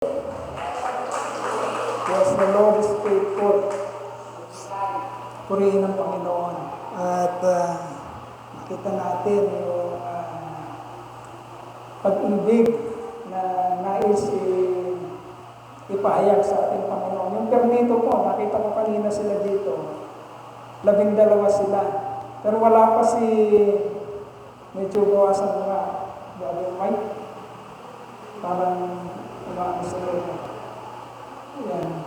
Yes, the Lord is faithful. Purihin ang Panginoon. At makita natin yung pag-ibig na nais ipahayag sa ating Panginoon. Yung permito po, nakita ko kanina sila dito. 12 sila. Pero wala pa si medyo bawasan nga. Brother Mike. Parang umaano sila. Yan.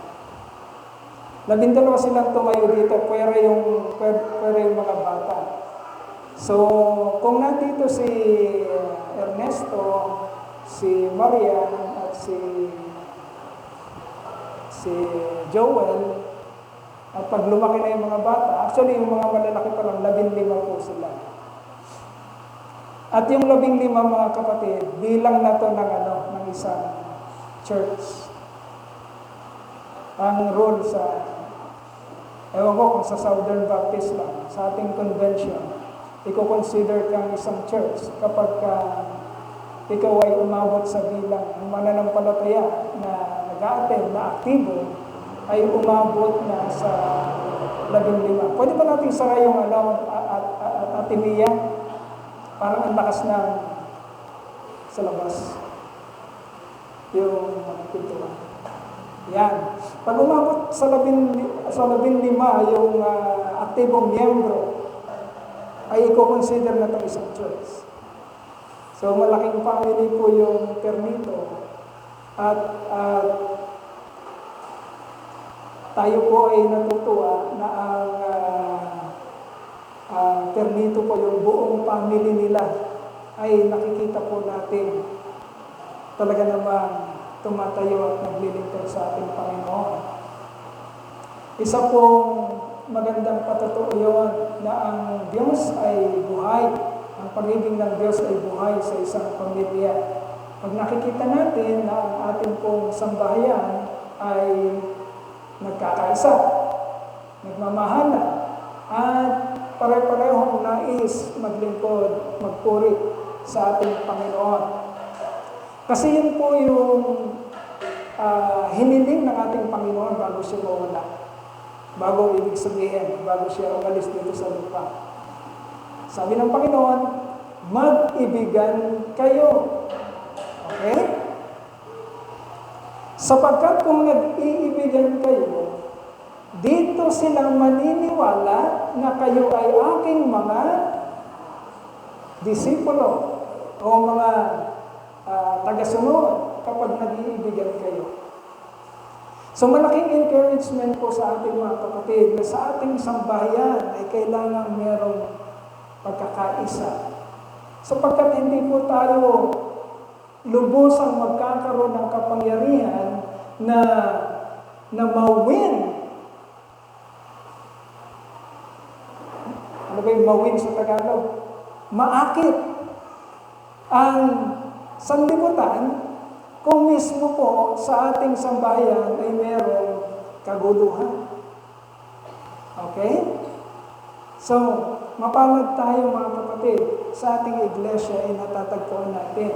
12 silang tumayo dito, pero yung mga bata. So, kung nandito si Ernesto, si Marian, at si Joel, at pag lumaki na yung mga bata, actually yung mga malalaki pa lang, 15 po sila. At yung 15 mga kapatid, bilang na to ng isang church. Ang rule sa, ewan ko kung sa Southern Baptist lang, sa ating convention, i-consider kang isang church kapag ikaw ay umabot sa bilang ng mananampalataya na nag-a-attend, na aktibo, ay umabot na sa 15. Pwede ba natin sara yung Ate Mia? Parang ang lakas ng sa labas. Yung pintura. Yan. Pag umabot sa 15 yung aktibong miyembro, ay i-consider na itong isang church. So, malaking family po yung permito. At tayo po ay natutuwa na ang permito po yung buong family nila ay nakikita po natin talaga namang tumatayo at naglilingkod sa ating Panginoon. Isa pong magandang patotoo yun na ang Diyos ay buhay. Ang pag-ibig ng Diyos ay buhay sa isang pamilya. Pag nakikita natin na ang ating pong sambahayan ay nagkakaisa, nagmamahala, at pare-parehong nais maglingkod, magpuri sa ating Panginoon. Kasi yun po yung hiniling ng ating Panginoon bago siya mawala. Bago ibig sabihin, bago siya umalis dito sa lupa. Sabi ng Panginoon, mag-ibigan kayo. Okay? Sapagkat kung nag-iibigan kayo, dito silang maniniwala na kayo ay aking mga disipulo o mga tagasunod kapag nag-iibigan kayo. So malaking encouragement po sa ating mga kapatid na sa ating sambahayan ay kailangan merong pagkakaisa. Sapagkat hindi po tayo lubusang magkakaroon ng kapangyarihan na mawin. Ano ba yung mawin sa Tagalog? Maakit ang sanlibutan kung mismo po sa ating sambahayan ay merong kaguluhan. Okay? So, mapalad tayo mga kapatid, sa ating iglesia ay natatagpuan natin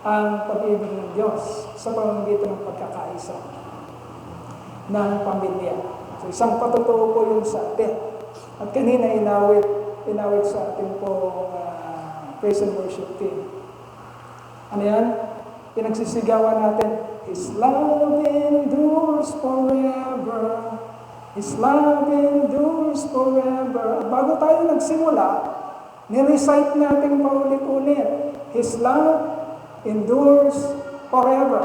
ang pag-ibig ng Diyos sa pamamagitan ng pagkakaisa ng pamilya. So, isang patotoo po yun sa atin. At kanina inawit sa ating po praise and worship team. Ano yan? Pinagsisigawan natin, His love endures forever. His love endures forever. At bago tayo nagsimula, nirecite natin paulit-ulit, His love endures forever.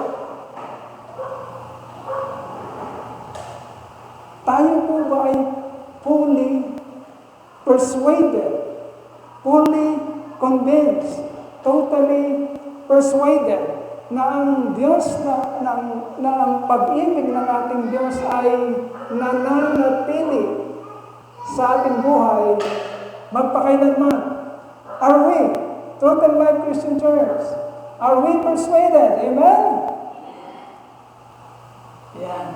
Tayo po ba ay fully persuaded, fully convinced, totally persuaded na ang Diyos, na ang pag-ibig ng ating Diyos ay nananatili sa ating buhay magpakailanman? Are we, Total Life Christian Church, are we persuaded? Amen? Yan.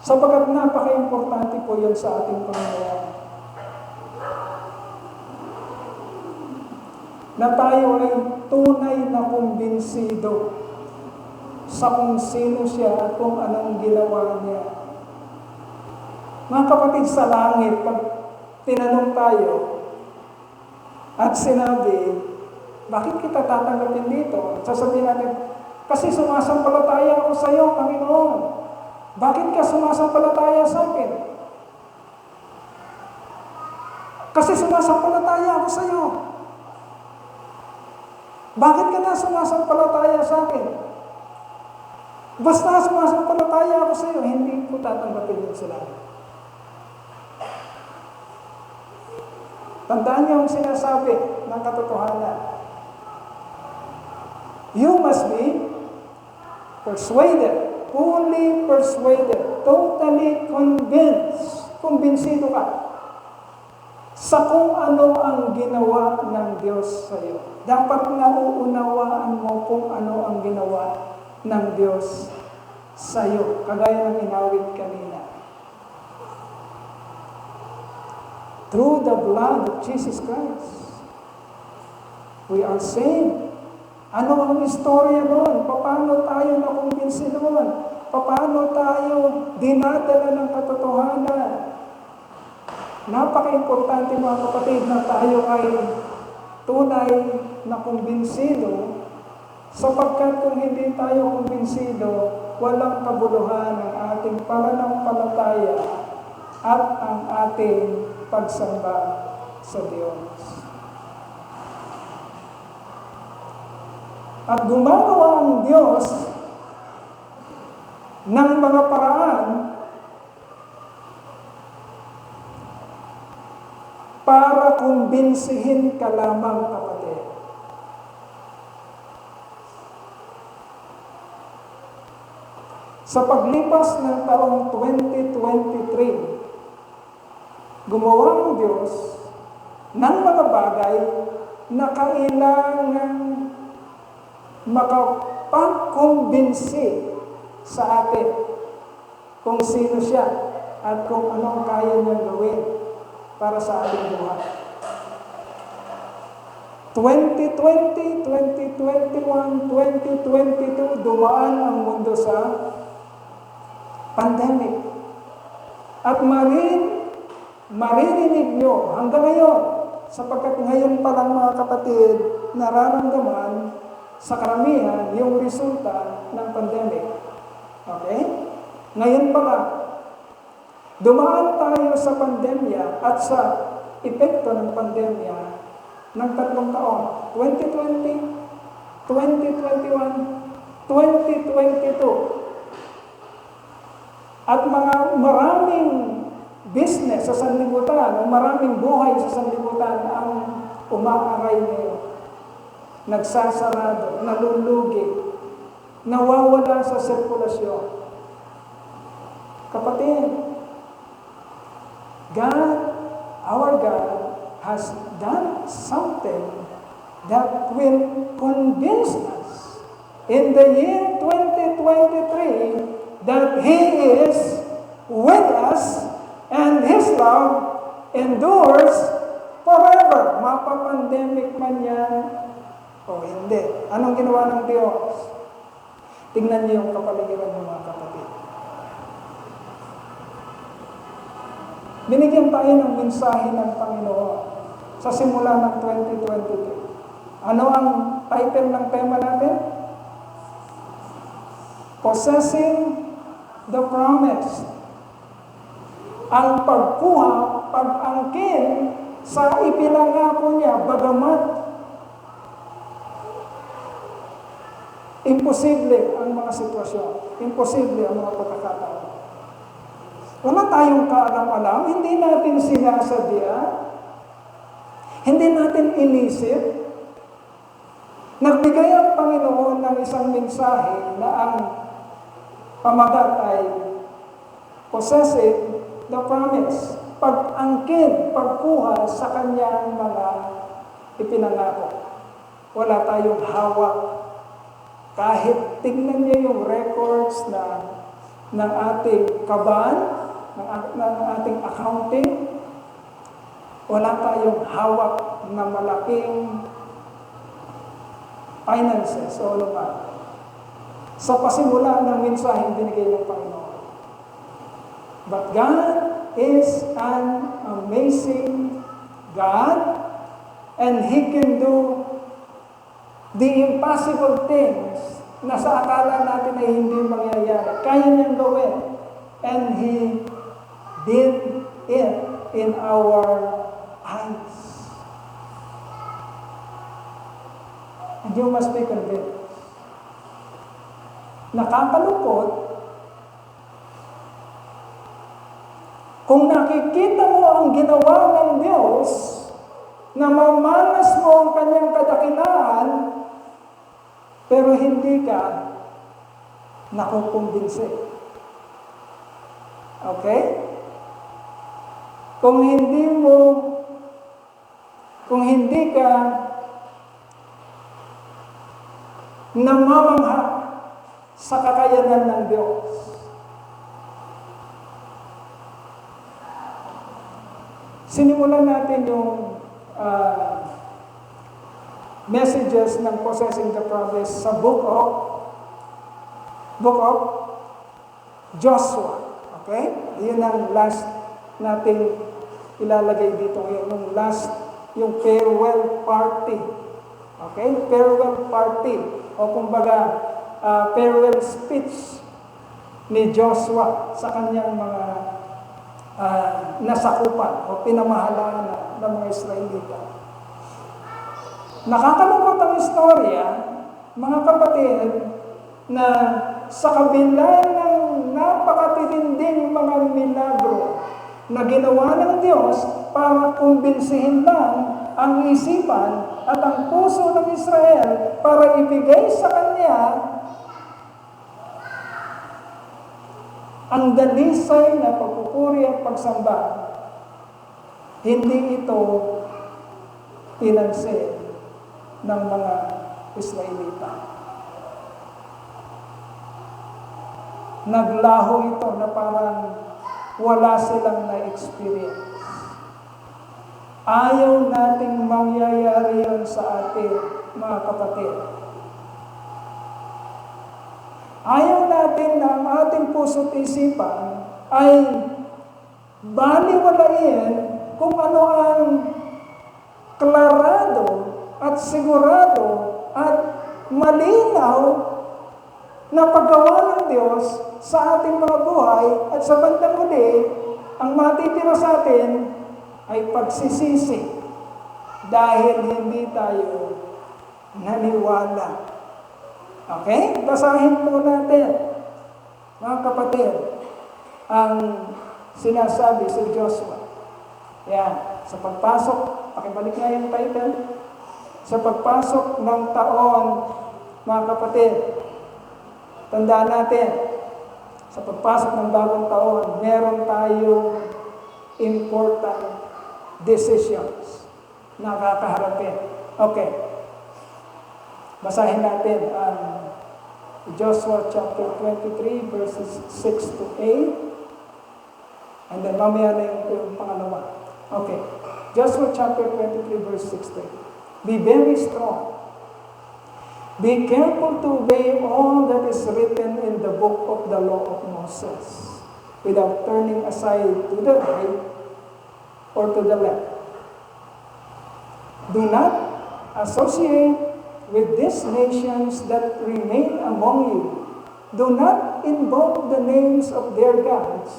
Sapagkat napaka-importante po yun sa ating Panginoon. Na tayo ay tunay na kumbinsido sa kung sino siya at kung anong ginawa niya. Mga kapatid, sa langit, pag tinanong tayo at sinabi, bakit kita tatanggapin dito? Sasabihin natin, kasi sumasampalataya ako sa iyo, Panginoon. Bakit ka sumasampalataya sa akin? Kasi sumasampalataya ako sa iyo. Bakit ka na sumasampalataya sa akin? Basta sumasampalataya ako sa iyo, hindi ko tatanggapin yun sila. Tandaan niyo ang sinasabi ng katotohanan. You must be persuaded, fully persuaded, totally convinced, kumbinsido ka sa kung ano ang ginawa ng Diyos sa iyo. Dapat nauunawaan mo kung ano ang ginawa ng Diyos sa iyo, kagaya ng inawit kanina. Through the blood of Jesus Christ, we are saved. Ano ang istorya noon? Paano tayo nakumbinsi noon? Paano tayo dinadala ng katotohanan? Napaka-importante mga kapatid na tayo ay tunay na kumbinsido, sapagkat kung hindi tayo kumbinsido, walang kabuluhan ang ating pananampalataya at ang ating pagsamba sa Diyos. At gumagawa ang Diyos ng mga paraan para kumbinsihin ka lamang, kapatid. Sa paglipas ng taong 2023, gumawa ang Diyos ng mga bagay na kailangan makapagkumbinsi sa atin kung sino siya at kung anong kaya niyang gawin para sa ating buhay. 2020, 2021, 2022, dumaan ang mundo sa pandemic. At maririnig nyo hanggang ngayon, sapagkat ngayon pa lang mga kapatid, nararamdaman sa karamihan yung resulta ng pandemic. Okay? Ngayon pa lang, dumaan tayo sa pandemya at sa epekto ng pandemya ng 3 taon. 2020, 2021, 2022. At maraming business sa sanlibutan, maraming buhay sa sanlibutan ang umaaray ngayon. Nagsasarado, nalulugi, nawawala sa sirkulasyon. Kapatid, our God has done something that will convince us in the year 2023 that He is with us and His love endures forever. Mapapandemic man yan o hindi. Anong ginawa ng Diyos? Tingnan niyo yung kapaligiran ng mga kapatid. Binigyan tayo ng mensahe ng Panginoon sa simula ng 2022. Ano ang title ng tema natin? Possessing the Promise. Ang pagkuha, pag-angkin sa ipinangako niya, bagamat imposible ang mga sitwasyon. Imposible ang mga pagkakataon. Wala tayong kaalam-alam, hindi natin sinasadya, hindi natin inisip. Nagbigay ang Panginoon ng isang mensahe na ang pamagat ay possessing the promise. Pag-angkin, pagkuha sa kanyang mga ipinangako. Wala tayong hawak. Kahit tingnan niyo yung records ng ating kaban, ng ating accounting, wala tayong hawak na malaking finances, o ano pa. Sa pasimula ng mensaheng binigay ng Panginoon. But God is an amazing God, and He can do the impossible things na sa akala natin ay hindi mangyayari. Kaya niyang gawin. And He did it in our eyes. And you must be convinced. Nakakalungkot kung nakikita mo ang ginawa ng Diyos, na mamanas mo ang kanyang kadakilaan, pero hindi ka nakukumbinsi. Okay? Kung hindi ka namamangha sa kakayanan ng Diyos, sinimulan natin yung messages ng Possessing the Promise sa book of Joshua. Okay? Yun ang last nating ilalagay dito ngayon. Yung farewell party. Okay? Farewell party. O kumbaga, farewell speech ni Joshua sa kanyang mga nasakupan o pinamahalaan ng mga Israelita. Nakakalungkot ang istorya, mga kapatid, na sa kabila ng napakatitinding mga milagro na ginawa ng Diyos para kumbinsihin lang ang isipan at ang puso ng Israel para ibigay sa Kanya ang dalisay na pagpupuri at pagsamba, hindi ito pinansin ng mga Israelita. Naglaho ito na parang wala silang na-experience. Ayaw nating mangyayari yun sa atin, mga kapatid. Ayaw natin na ang ating puso't isipan ay baliwalain kung ano ang klarado at sigurado at malinaw na paggawa ng Diyos sa ating mga buhay, at sa bandang huli, ang matitira sa atin ay pagsisisi dahil hindi tayo naniwala. Okay? Basahin po natin, mga kapatid, ang sinasabi sa Joshua. Yan. Sa pagpasok, pakibalik nga yung title. Sa pagpasok ng taon, mga kapatid, tandaan natin, sa pagpasok ng bagong taon, meron tayong important decisions na kakaharapin. Okay. Basahin natin ang Joshua chapter 23 verses 6 to 8. And then mamaya na yung pangalawa. Okay. Joshua chapter 23 verse 6 to 8. Be very strong. Be careful to obey all that is written in the book of the law of Moses, without turning aside to the right or to the left. Do not associate with these nations that remain among you. Do not invoke the names of their gods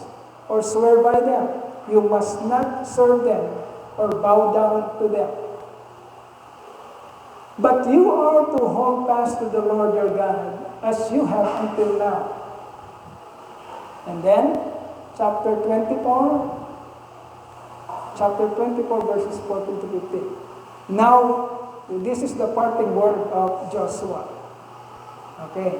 or swear by them. You must not serve them or bow down to them. But you are to hold fast to the Lord your God, as you have until now. And then, chapter 24 verses 14 to 15. Now, this is the parting word of Joshua. Okay.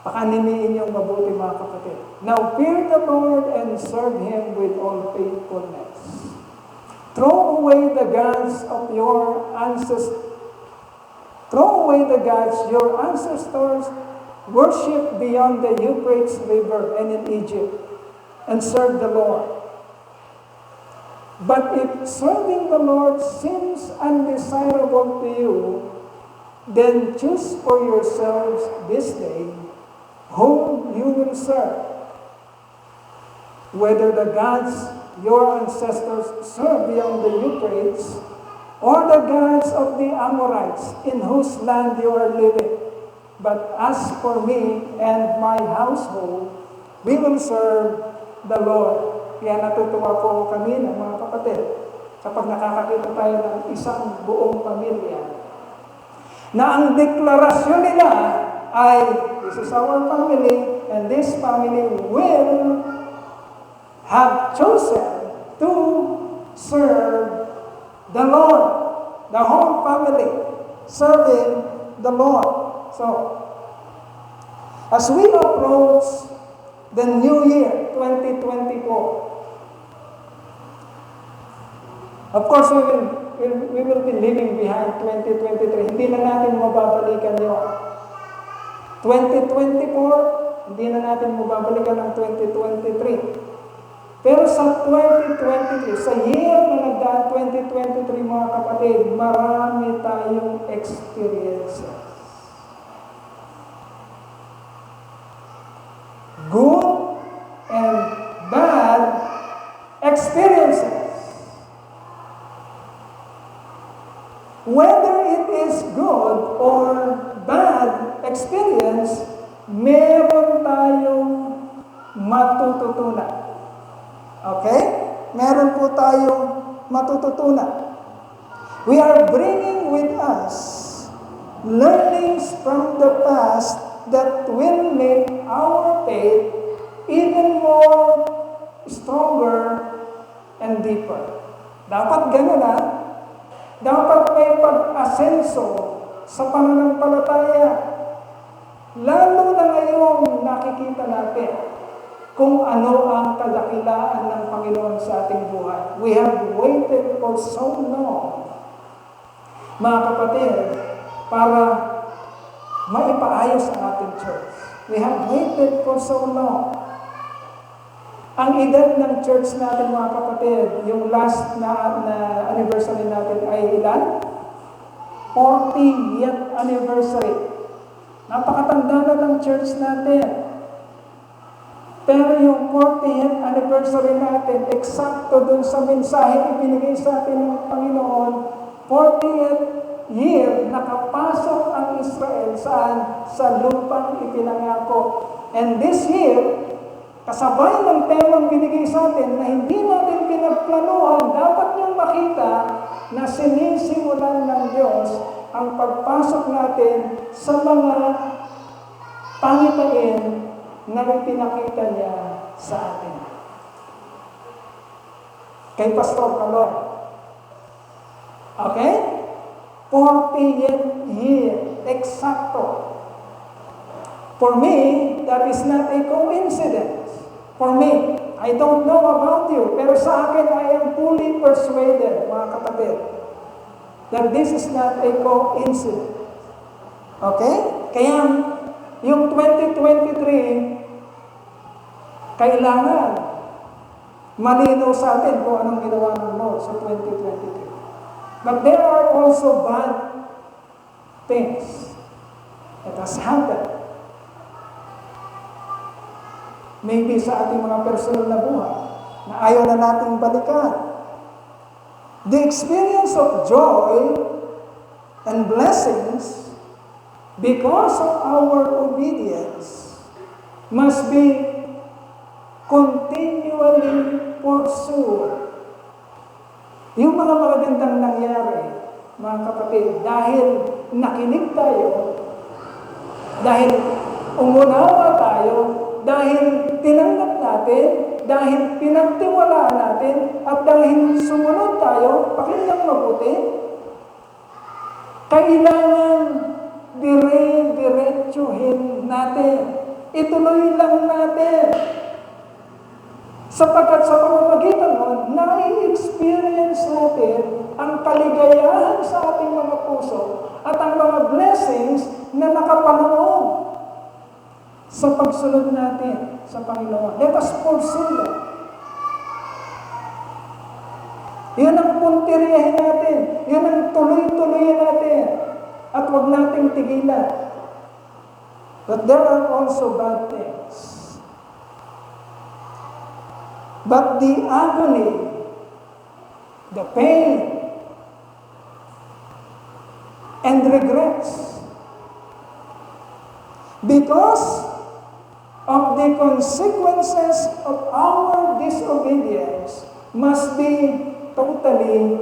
Pakaniniin yung mabuti, mga kapatid. Now, fear the Lord and serve Him with all faithfulness. Throw away the gods of your ancestors. Throw away the gods your ancestors worship beyond the Euphrates River and in Egypt, and serve the Lord. But if serving the Lord seems undesirable to you, Then choose for yourselves this day whom you will serve, whether the gods your ancestors served beyond the Euphrates, or the gods of the Amorites in whose land you are living. But as for me and my household, we will serve the Lord. Kaya natutuwa po kami ng mga kapatid kapag nakakakita tayo ng isang buong pamilya na ang deklarasyon nila ay, this is our family, and this family will have chosen to serve the Lord. The whole family serving the Lord. So, as we approach the new year, 2024, of course, we will be leaving behind 2023. Hindi na natin mababalikan yun. 2024, hindi na natin mababalikan ang 2023. Pero sa 2023, sa year na nagdaan 2023 mga kapatid, marami tayong experiences. Good and bad experiences. Whether it is good or bad experience, meron tayong matututunan. Okay? Meron po tayong matututunan. We are bringing with us learnings from the past that will make our faith even more stronger and deeper. Dapat ganun ha? Dapat may pag-asenso sa pananampalataya. Lalo na ngayong nakikita natin kung ano ang kadakilaan ng Panginoon sa ating buhay. We have waited for so long, mga kapatid, para maipaayos ang ating church. We have waited for so long. Ang edad ng church natin, mga kapatid, yung last na anniversary natin ay ilan? 40th anniversary. Napakatanda na ng church natin. Pero yung 40th anniversary natin, eksakto dun sa mensahe ibinigay sa atin ng Panginoon, 40th year, nakapasok ang Israel saan? Sa lupang ipinangako. And this year, kasabay ng temang binigay sa atin na hindi natin pinagplanuhan, dapat niyong makita na sinisimulan ng Diyos ang pagpasok natin sa mga pangitain na ipinakita niya sa atin. Kay Pastor Kalor. Okay? 40th year. Eksakto. For me, that is not a coincidence. For me, I don't know about you, pero sa akin, I am fully persuaded, mga kapatid, that this is not a coincidence. Okay? Kaya, yung 2023, kailangan malinaw sa atin kung anong ginawa ng Lord sa 2023. But there are also bad things that has happened. Maybe sa ating mga personal na buhay na ayaw na nating balikan. The experience of joy and blessings because of our obedience must be continually pursued. Yung mga magagandang nangyari, mga kapatid, dahil nakinig tayo, dahil umunawa tayo, dahil tinanggap natin, dahil pinagtiwalaan natin, at dahil sumunod tayo, pakinggan mabuti, kailangan dire-diretsuhin natin. Ituloy lang natin. Sapagkat sa pamamagitan nun, nai-experience natin ang kaligayahan sa ating mga puso at ang mga blessings na nakapanood sa pagsunod natin sa Panginoon. Let us pursue that. Yun ang puntiryahin natin. Yun ang tuloy-tuloy natin. At huwag nating tigilan. But there are also bad things. But the agony, the pain, and regrets, because of the consequences of our disobedience, must be totally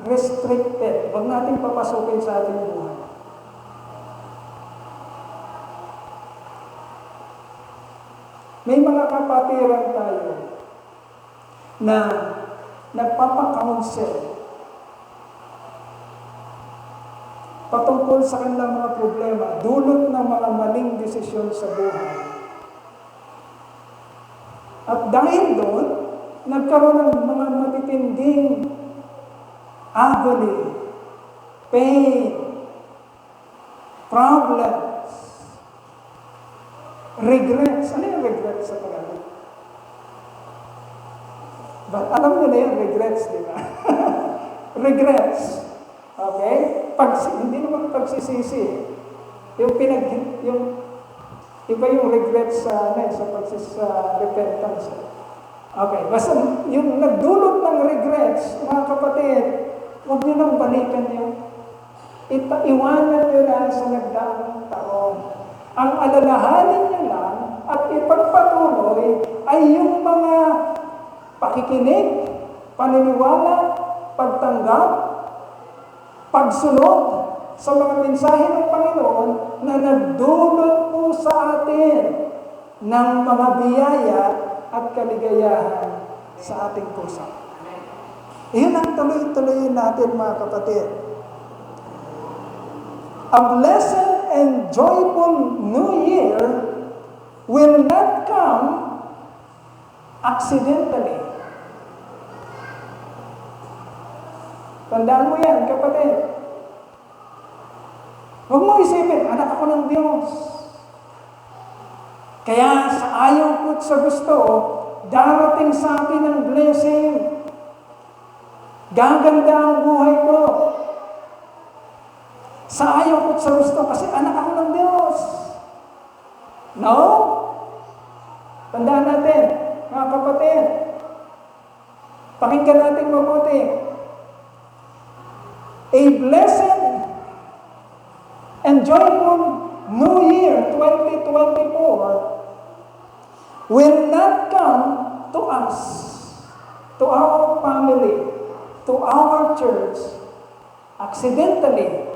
restricted. Huwag nating papasukin sa ating buhay. May mga kapatiran tayo na nagpapakounsel patungkol sa kanilang mga problema, dulot ng mga maling desisyon sa buhay. At dahil doon, nagkaroon ng mga matitinding agony, pain, problems, regrets. Ano yung regrets sa Tagalog? But alam nyo na yung regrets, di ba? Regrets. Okay? Hindi naman pagsisisi. Yung iba yung regrets sa repentance. Okay, basta yung nagdulot ng regrets, mga kapatid, huwag nyo nang balikan yun. Iwanan nyo lang sa nagdaang taon. Ang alalahanin nyo lang at ipagpatuloy ay yung mga pakikinig, paniniwala, pagtanggap, pagsunod sa mga mensahe ng Panginoon na nagdulot po sa atin ng mga biyaya at kaligayahan sa ating puso. Iyon ang tuloy-tuloy natin, mga kapatid. A blessed and joyful New Year will not come accidentally. Tandaan mo yan, kapatid. Huwag mo isipin, anak ako ng Diyos. Kaya sa ayaw ko't sa gusto, darating sa akin ang blessing. Gaganda ang buhay ko. Sa ayaw ko't sa gusto, kasi anak ako ng Diyos. No? Tandaan natin, mga kapatid. Pakinggan natin mabuti. A blessed and joyful New Year 2024 will not come to us, to our family, to our church, accidentally.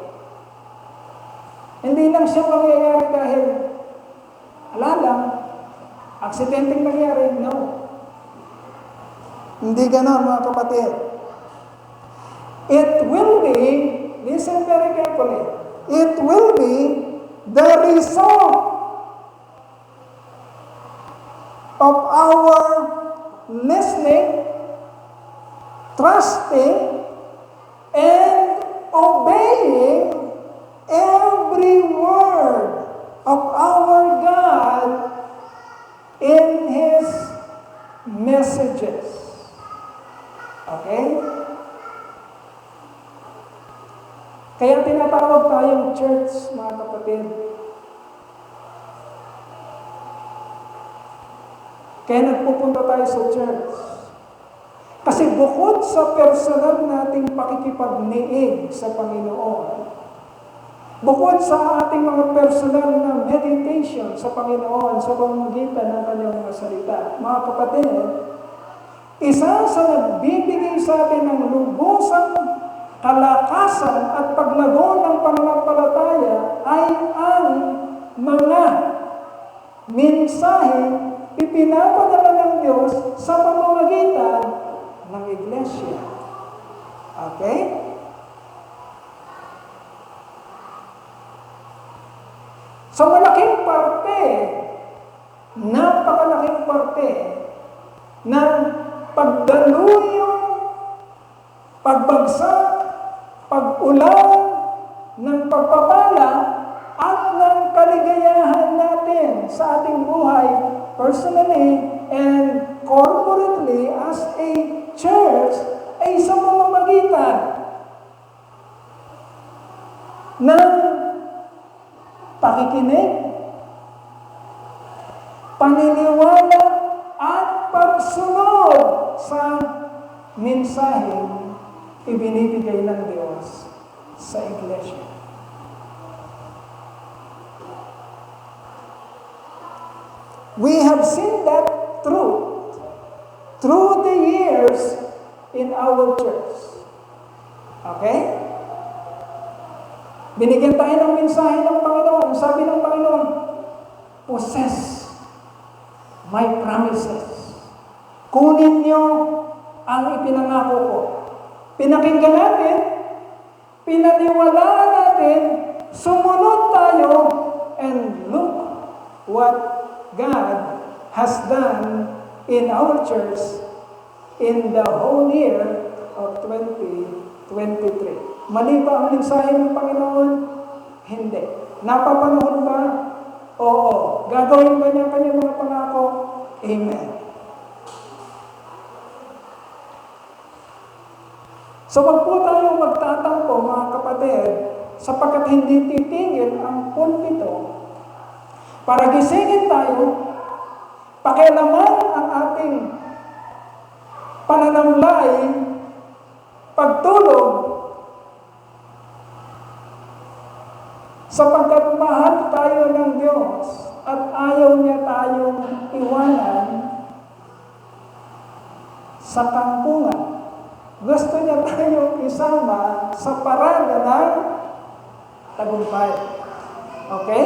Hindi lang siya mangyayari dahil lang, aksidenteng nangyari. No. Hindi ganon, mga kapatid. It will be, listen very carefully, it will be the result of our listening, trusting, and obeying every word of our God in His messages. Okay? Kaya tinatawag tayong church, mga kapatid. Kaya nagpupunta tayo sa church. Kasi bukod sa personal nating pakikipagniig sa Panginoon, bukod sa ating mga personal na meditation sa Panginoon sa pamamagitan ng Kanyang mga salita, mga kapatid, isa sa nagbibigay sa atin ng lubusang kalakasan at paglago ng pananampalataya ay ang mga mensahe ipinapadala ng Diyos sa pamamagitan ng iglesia. Okay? So malaking parte, napakalaking parte ng pagdaluyong, pagbagsak, pag-ulan ng pagpapala at ng kaligayahan natin sa ating buhay personally and corporately as a church ay sa pamamagitan ng pakikinig, paniniwala, at pagsunod sa mensaheng ibinibigay ng Diyos sa iglesia. We have seen that truth through the years in our church. Okay? Binigyan tayo ng mensahe ng Panginoon. Sabi ng Panginoon, possess my promises. Kunin niyo ang ipinangako ko. Pinakinggan natin, pinaniwalaan natin, sumunod tayo, and look what God has done in our church in the whole year of 2023. Mali ba ang mensahe ng Panginoon? Hindi. Napapanahon ba? Oo. Gagawin ba niya kanyang mga pangako? Amen. So wag po tayo magtatampo, mga kapatid, sapagkat hindi titigil ang pulpito para gisingin tayo, pakialaman ang ating pananamlay, pagtulog, sapagkat mahal tayo ng Diyos at ayaw niya tayong iwanan sa kampungan. Gusto niya tayong isama sa parada ng tagumpay. Okay?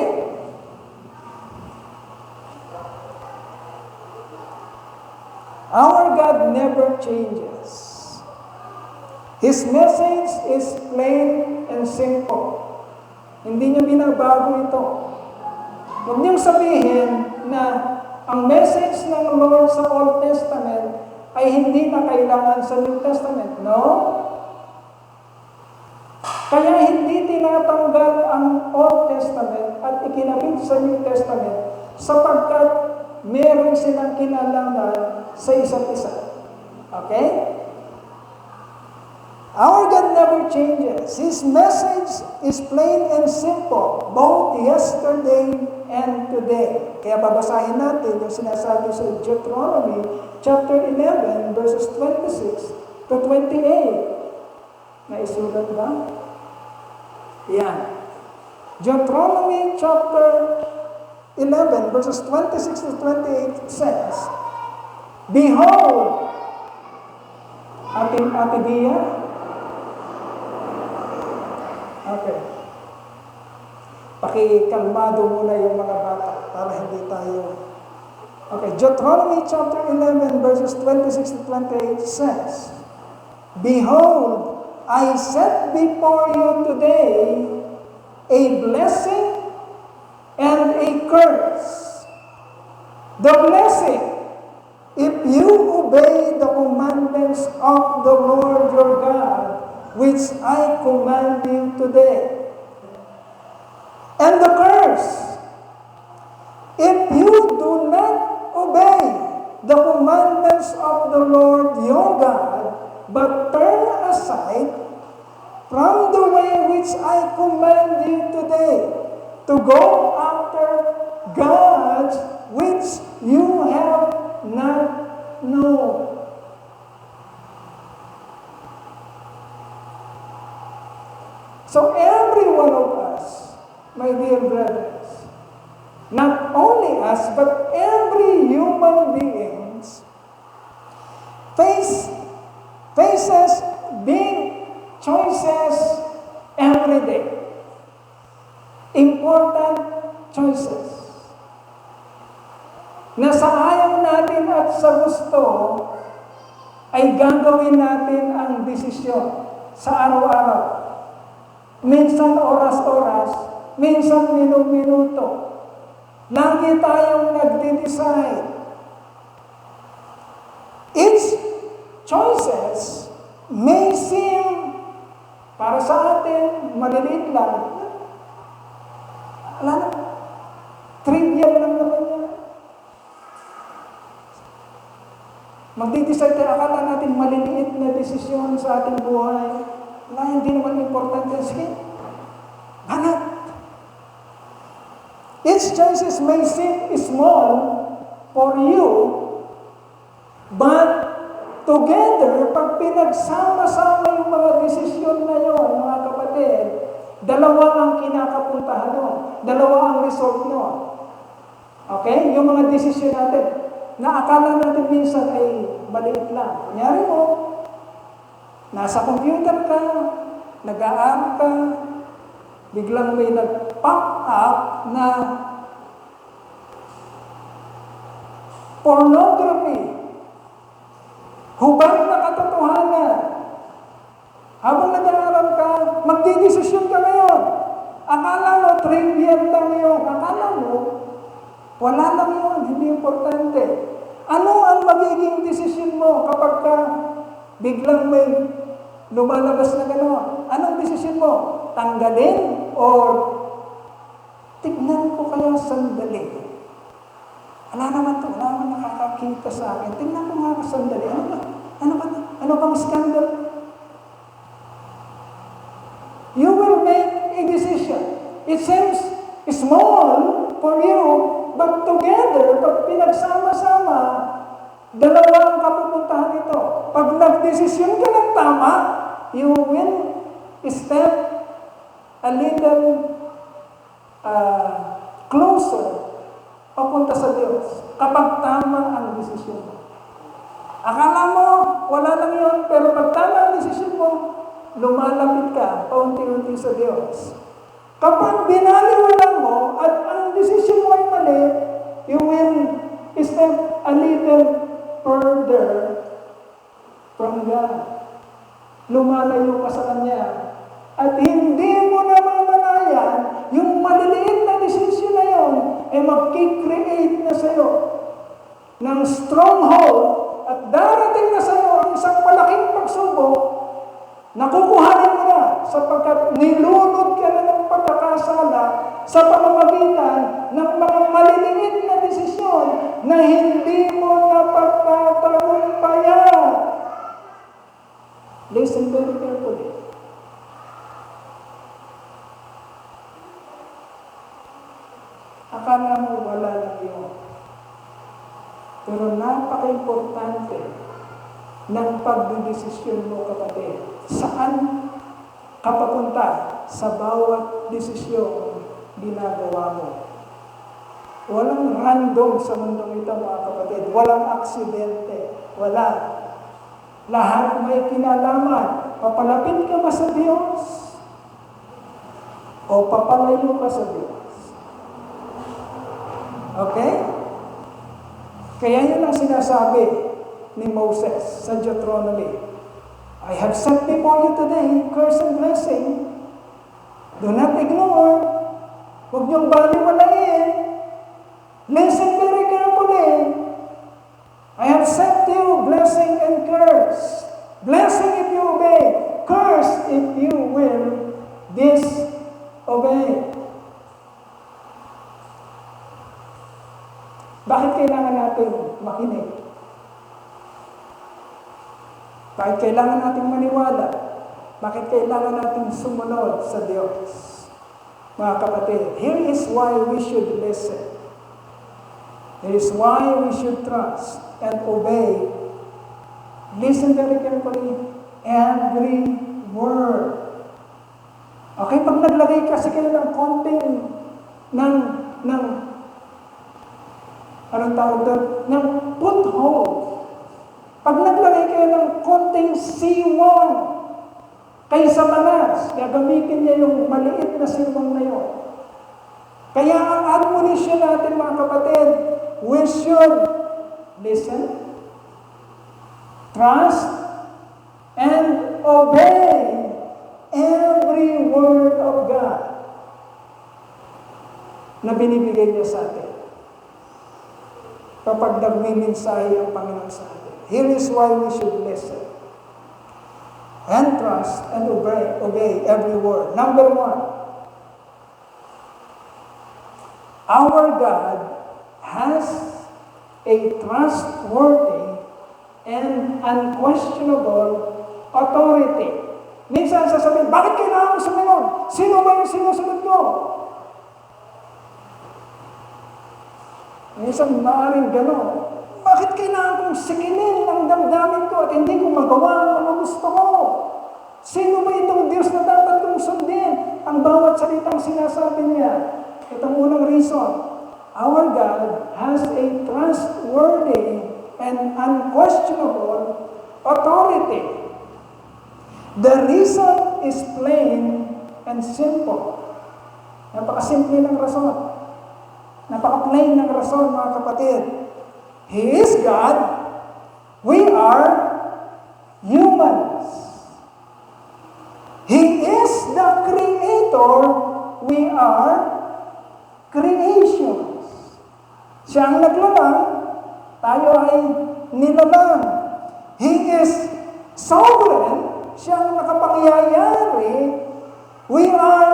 Our God never changes. His message is plain and simple. Hindi niya binabago ito. Huwag niyong sabihin na ang message ng Lord sa Old Testament ay hindi na kailangan sa New Testament. No? Kaya hindi tinatanggal ang Old Testament at ikinabit sa New Testament sapagkat meron silang kinalaman sa isa't isa. Okay? Our God never changes. His message is plain and simple, both yesterday and today. Kaya babasahin natin yung sinasabi sa Deuteronomy chapter 11, verses 26 to 28. Naisulat ba? Yan. Deuteronomy chapter 11, verses 26 to 28 says, Behold, Ate Bia, okay. Pakikalmado muna yung mga bata para hindi tayo... Okay, Deuteronomy chapter 11 verses 26 to 28 says, Behold, I set before you today a blessing and a curse. The blessing, if you obey the commandments of the Lord your God, which I command you today. And the curse, if you do not obey the commandments of the Lord your God, but turn aside from the way which I command you today, to go after gods which you have not known. So every one of us, my dear brothers, not only us, but every human beings faces big choices every day. Important choices. Na sa ayaw natin at sa gusto, ay gagawin natin ang desisyon sa araw-araw. Minsan oras-oras, minsan minuto. Lagi tayong nagde-decide. Each choices may seem, para sa atin, maliliit lang. Wala na. Trivial lang naman yan. Magde-decide tayo, akala natin maliliit na desisyon sa ating buhay. Wala, hindi naman importante. Sige, hanap. Each choices may seem small for you, but together, pag pinagsama-sama yung mga desisyon na yun, mga kapatid, dalawa ang kinakapuntahan nyo. Dalawa ang result nyo. Okay? Yung mga desisyon natin, na akala natin minsan ay maliit lang. Kunyari mo, nasa computer ka, nag-aaral ka, biglang may nag-pop up na pornography, hubad na katotohanan. Habang nag-aaral ka, magdidesisyon ka ngayon. Akala mo, trivial lang yun. Akala mo, wala lang yun, hindi importante. Ano ang magiging desisyon mo kapag ka biglang may lumalabas na gano'n? Anong desisyon mo? Tanggalin or tignan ko kaya sandali? Wala naman nakakakita sa akin. Tignan ko nga sandali. Ano bang scandal? You will make a decision. It seems small for you, but together, pag pinagsama-sama, dalawa ang kapupuntahan nito. Pag nagdesisyon ka ng tama, you will step a little closer papunta sa Diyos kapag tama ang desisyon mo. Akala mo, wala lang yun, pero pag tama ang desisyon mo, lumalapit ka paunti-unti sa Diyos. Kapag binaliwala mo at ang desisyon mo ay mali, you will step a little further from God. Lumalayo ka sa Kanya. At hindi mo na mamalayan yung maliliit na desisyon na yun ay mag-create na sa'yo ng stronghold at darating na sa'yo ang isang malaking pagsubok na kukuhanin mo na sapagkat nilunod ka na ng pagkakasala sa pamamagitan ng mga maliliit na desisyon na hindi mo napagtatagumpayan. Listen very carefully. Akala mo wala lang yun. Pero napaka-importante ng pagdidesisyon mo, kapatid. Saan ka papunta sa bawat desisyon ginagawa mo? Walang random sa mundong ito, mga kapatid. Walang aksidente. Wala. Lahat may kinalaman. Papalapit ka ba sa Diyos? O papalayo ka sa Diyos? Okay? Kaya yun ang sinasabi ni Moses sa Deuteronomy. I have set before you today curse and blessing. Do not ignore. Huwag niyong baliwalain. Listen very carefully. I have set you blessing and curse. Blessing if you obey. Curse if you will disobey. Bakit kailangan natin makinig? Bakit kailangan natin maniwala? Bakit kailangan natin sumunod sa Diyos? Mga kapatid, here is why we should listen. Here is why we should trust and obey. Listen very carefully. Every word. Okay, pag naglagay kasi kayo ng konting anong tawag doon? Ng foothold. Pag naglagay kayo ng konting C1 kay Satanas, gagamitin niya yung maliit na C1 na yun. Kaya ang admonition natin, mga kapatid, we should listen, trust, and obey every word of God na binibigay niya sa atin. Kapag nagmimensahe ang Panginoon sa atin. Here is why we should listen and trust and obey every word. Number 1, our God has a trustworthy and unquestionable authority. Minsan sasabihin, bakit kailangan mo sumunod? Sino ba yung sinusunod ko? Minsan maaaring gano'n. Bakit kailangan kong sikinin ang damdamin ko at hindi ko magawa ang mga gusto ko? Sino ba itong Diyos na dapat kong sundin? Ang bawat salitang sinasabi niya. Itong unang reason, our God has a trustworthy and unquestionable authority. The reason is plain and simple. Napakasimple ng rason. Napaka-plain ng rason, mga kapatid. He is God. We are humans. He is the Creator. We are creations. Siya ang naglalang, tayo ay nilalang. He is sovereign. Siya ang nakapangyayari. We are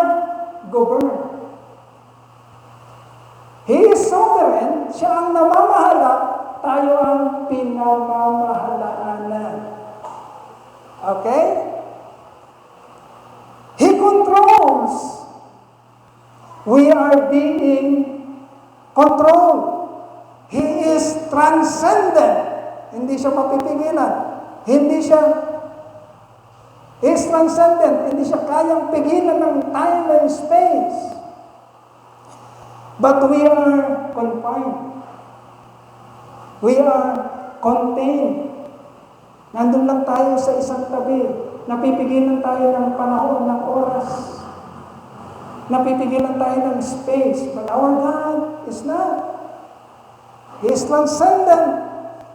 governed. He is sovereign. Siya ang namamahala. Tayo ang pinamamahalaanan. Okay? He controls. We are being controlled. He is transcendent. Hindi siya mapipigilan. He is transcendent. Hindi siya kayang pigilan ng time and space. But we are confined. We are contained. Nandun lang tayo sa isang tabi. Napipigilan tayo ng panahon, ng oras. Napipigilan tayo ng space. But our God is not. He is transcendent.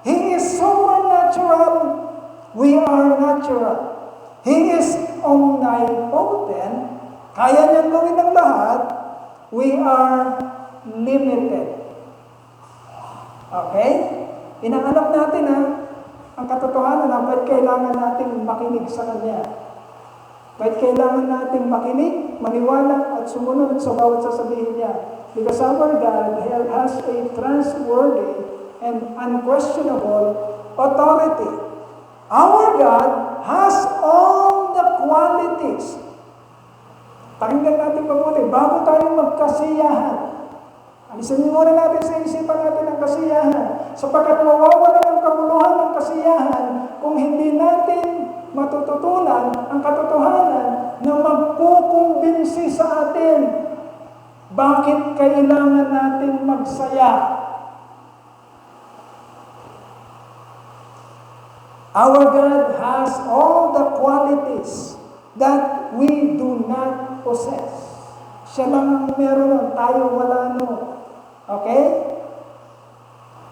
He is supernatural. We are natural. He is omnipotent. Kaya niyang gawin ang lahat. We are limited. Okay? Inaalam natin ang katotohanan na ba't kailangan natin makinig sa Kanya. Ba't kailangan natin makinig, maniwala at sumunod sa bawat sasabihin niya. Because our God has a trustworthy and unquestionable authority. Our God has all the qualities. Pakinggan natin mabuti, bago tayo magkasiyahan. Alisin muna natin sa isipan natin ang kasiyahan. Sapagkat mawawala ng kabuluhan ng kasiyahan kung hindi natin matututunan ang katotohanan na magkukumbinsi sa atin. Bakit kailangan natin magsaya? Our God has all the qualities that we do not possess. Siya lang ang meron nun, tayo wala nun. Okay?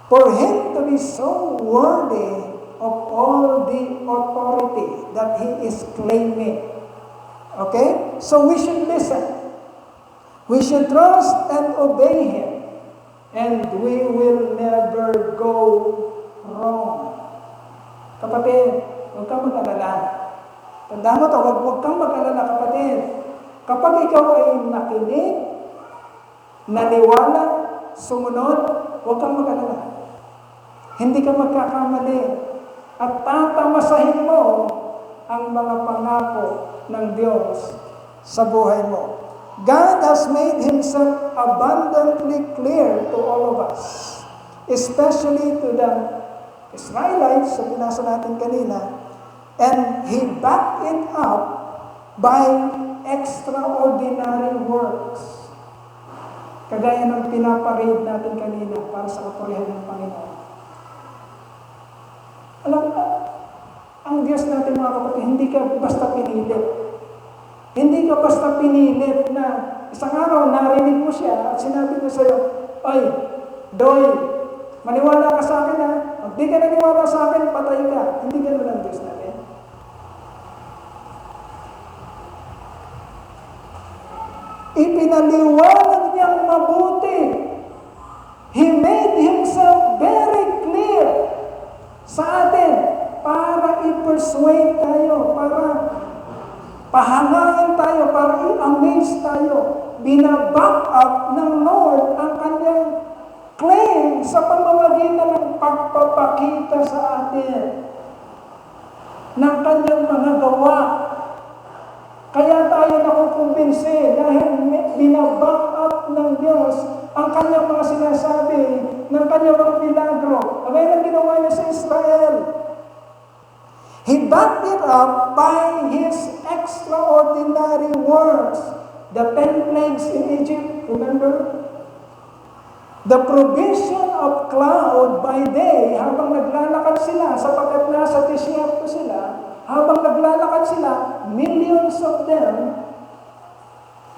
For Him to be so worthy of all the authority that He is claiming. Okay? So we should listen. We should trust and obey Him. And we will never go wrong. Kapatid, huwag kang mag-alala. Tandaan mo ito, huwag kang mag-alala, kapatid. Kapag ikaw ay nakinig, naniwala, sumunod, huwag kang mag-alala. Hindi ka magkakamali. At tatamasahin mo ang mga pangako ng Diyos sa buhay mo. God has made Himself abundantly clear to all of us, especially to the Israelites, sa binasa natin kanina, and He backed it up by extraordinary works. Kagaya ng pinaparade natin kanina para sa kapurihan ng Panginoon. Alam ka, ang Diyos natin mga kapatid, hindi ka basta pinilit. Hindi ka basta pinilit na isang araw narinig mo siya at sinabi niya sa'yo, "Ay, Doy, maniwala ka sa akin ha. Pag di ka naniwala sa akin, patay ka." Hindi ganun ang Diyos natin. Ipinaliwanag niyang mabuti. He made Himself very clear sa atin para i-persuade tayo, para pahangain tayo, para i-amaze tayo. Binaback up ng Lord ang Kanyang claim sa pamamagitan ng pagpapakita sa atin ng Kanyang mga gawa. Kaya tayo nakukumbinsi dahil binaback up ng Diyos ang Kanyang mga sinasabi kanyang mga milagro. Kagaya ng ginawa niya sa Israel. He backed it up by His extraordinary works. The 10 plagues in Egypt, remember? The provision of cloud by day, habang naglalakad sila, sapagkat nasa disyerto sila, habang naglalakad sila, millions of them,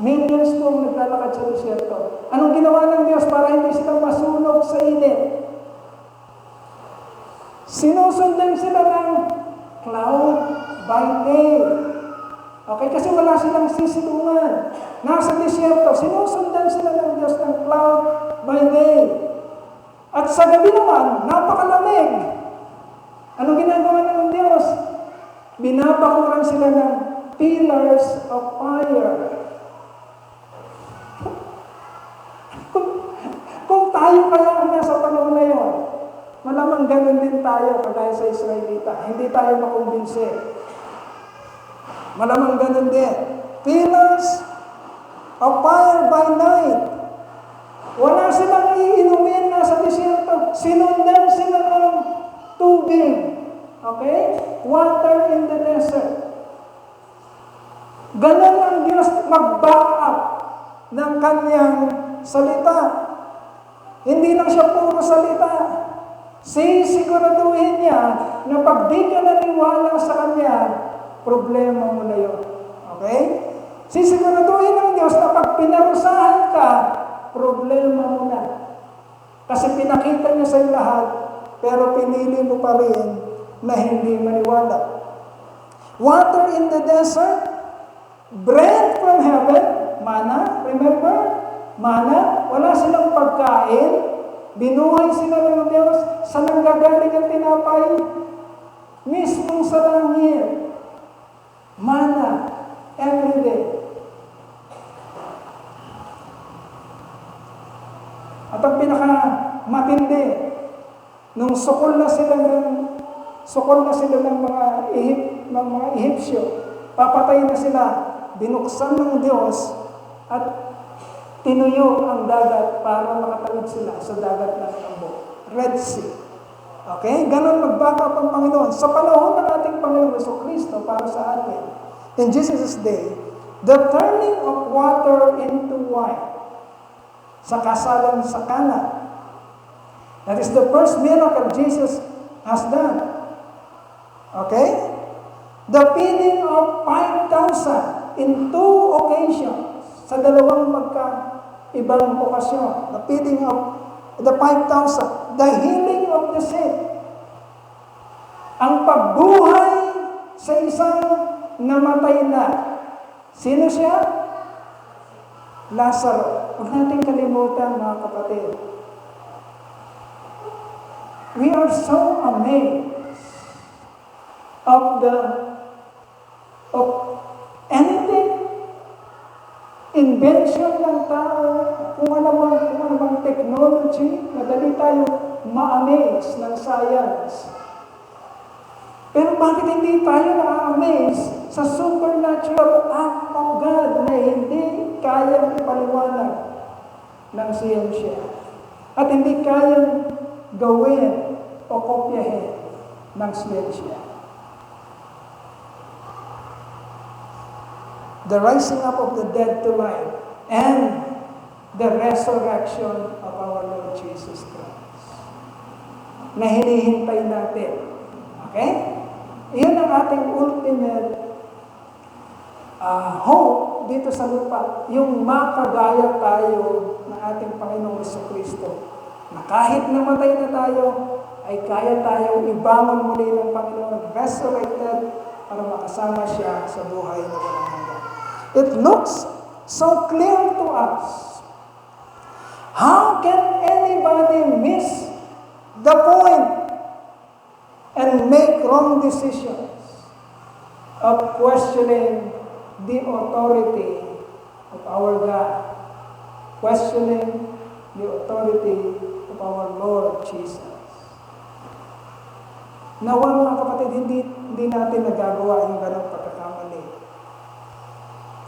millions pong naglalakad sa disyerto. Anong ginawa ng Diyos para hindi sila masunog sa init? Sinusundan sila ng cloud by day. Okay, kasi wala silang sisilungan. Nasa disyerto, sinusundan sila ng Diyos ng cloud by day. At sa gabi naman, napakalamig. Anong ginagawa ng Diyos? Binabakuran sila ng pillars of fire. Kung tayo kaya ang nasa panahon na yun, malamang ganun din tayo kagaya sa Israelita. Hindi tayo makumbinse. Malamang ganun din. Pillars of fire by night. Wala silang iinumin nasa disyerto. Sinundan sila ng tubig. Okay? Water in the desert. Ganun ang Diyos mag-back up ng kanyang salita. Hindi lang siya puro salita. Sisiguraduhin niya na pag di ka naniwala sa Kanya, problema mo na yun. Okay? Sisiguraduhin ng Diyos na pag pinarusahan ka, problema mo na. Kasi pinakita niya sa iyo lahat, pero pinili mo pa rin na hindi maniwala. Water in the desert, bread from heaven, manna, remember? Manna, wala silang pagkain, binuhay sila ng Diyos, sa nanggagaling ang tinapay, mismong sa langit. Manna, every day. At ang pinakamatindi, nung sukol na sila ng mga Ehipsyo, papatay na sila, binuksan ng Diyos at tinuyo ang dagat para makatawid sila sa dagat ng Tambo. Red Sea. Okay? Ganon mag-back up ang Panginoon. Sa panahon ng ating Panginoon Jesucristo para sa atin, in Jesus' day, the turning of water into wine sa kasalan sa Cana. That is the first miracle Jesus has done. Okay? The feeding of 5,000 in 2 occasions sa dalawang ibang okasyon. The feeding of the 5,000. The healing of the sick. Ang pagbuhay sa isang namatay na. Sino siya? Lazaro. Huwag natin kalimutan, mga kapatid. We are so amazed of anything, invention ng tao, kung ano bang technology, madali tayo ma-amaze ng science. Pero bakit hindi tayo na-amaze sa supernatural act of God na hindi kayang ipaliwanag ng siyensya at hindi kayang gawin o kopyahin ng siyensya? The rising up of the dead to life and the resurrection of our Lord Jesus Christ na hinihintay natin. Okay? Iyon ang ating ultimate hope dito sa lupa. Yung makagaya tayo ng ating Panginoong Jesucristo. Na kahit namatay na tayo, ay kaya tayong ibangon muli ng Panginoon, resurrected, para makasama siya sa buhay na walang hanggan. It looks so clear to us. How can anybody miss the point and make wrong decisions of questioning the authority of our God, questioning the authority of our Lord Jesus? Nawa, mga kapatid, hindi natin nagagawa yung ganong pagkakamali.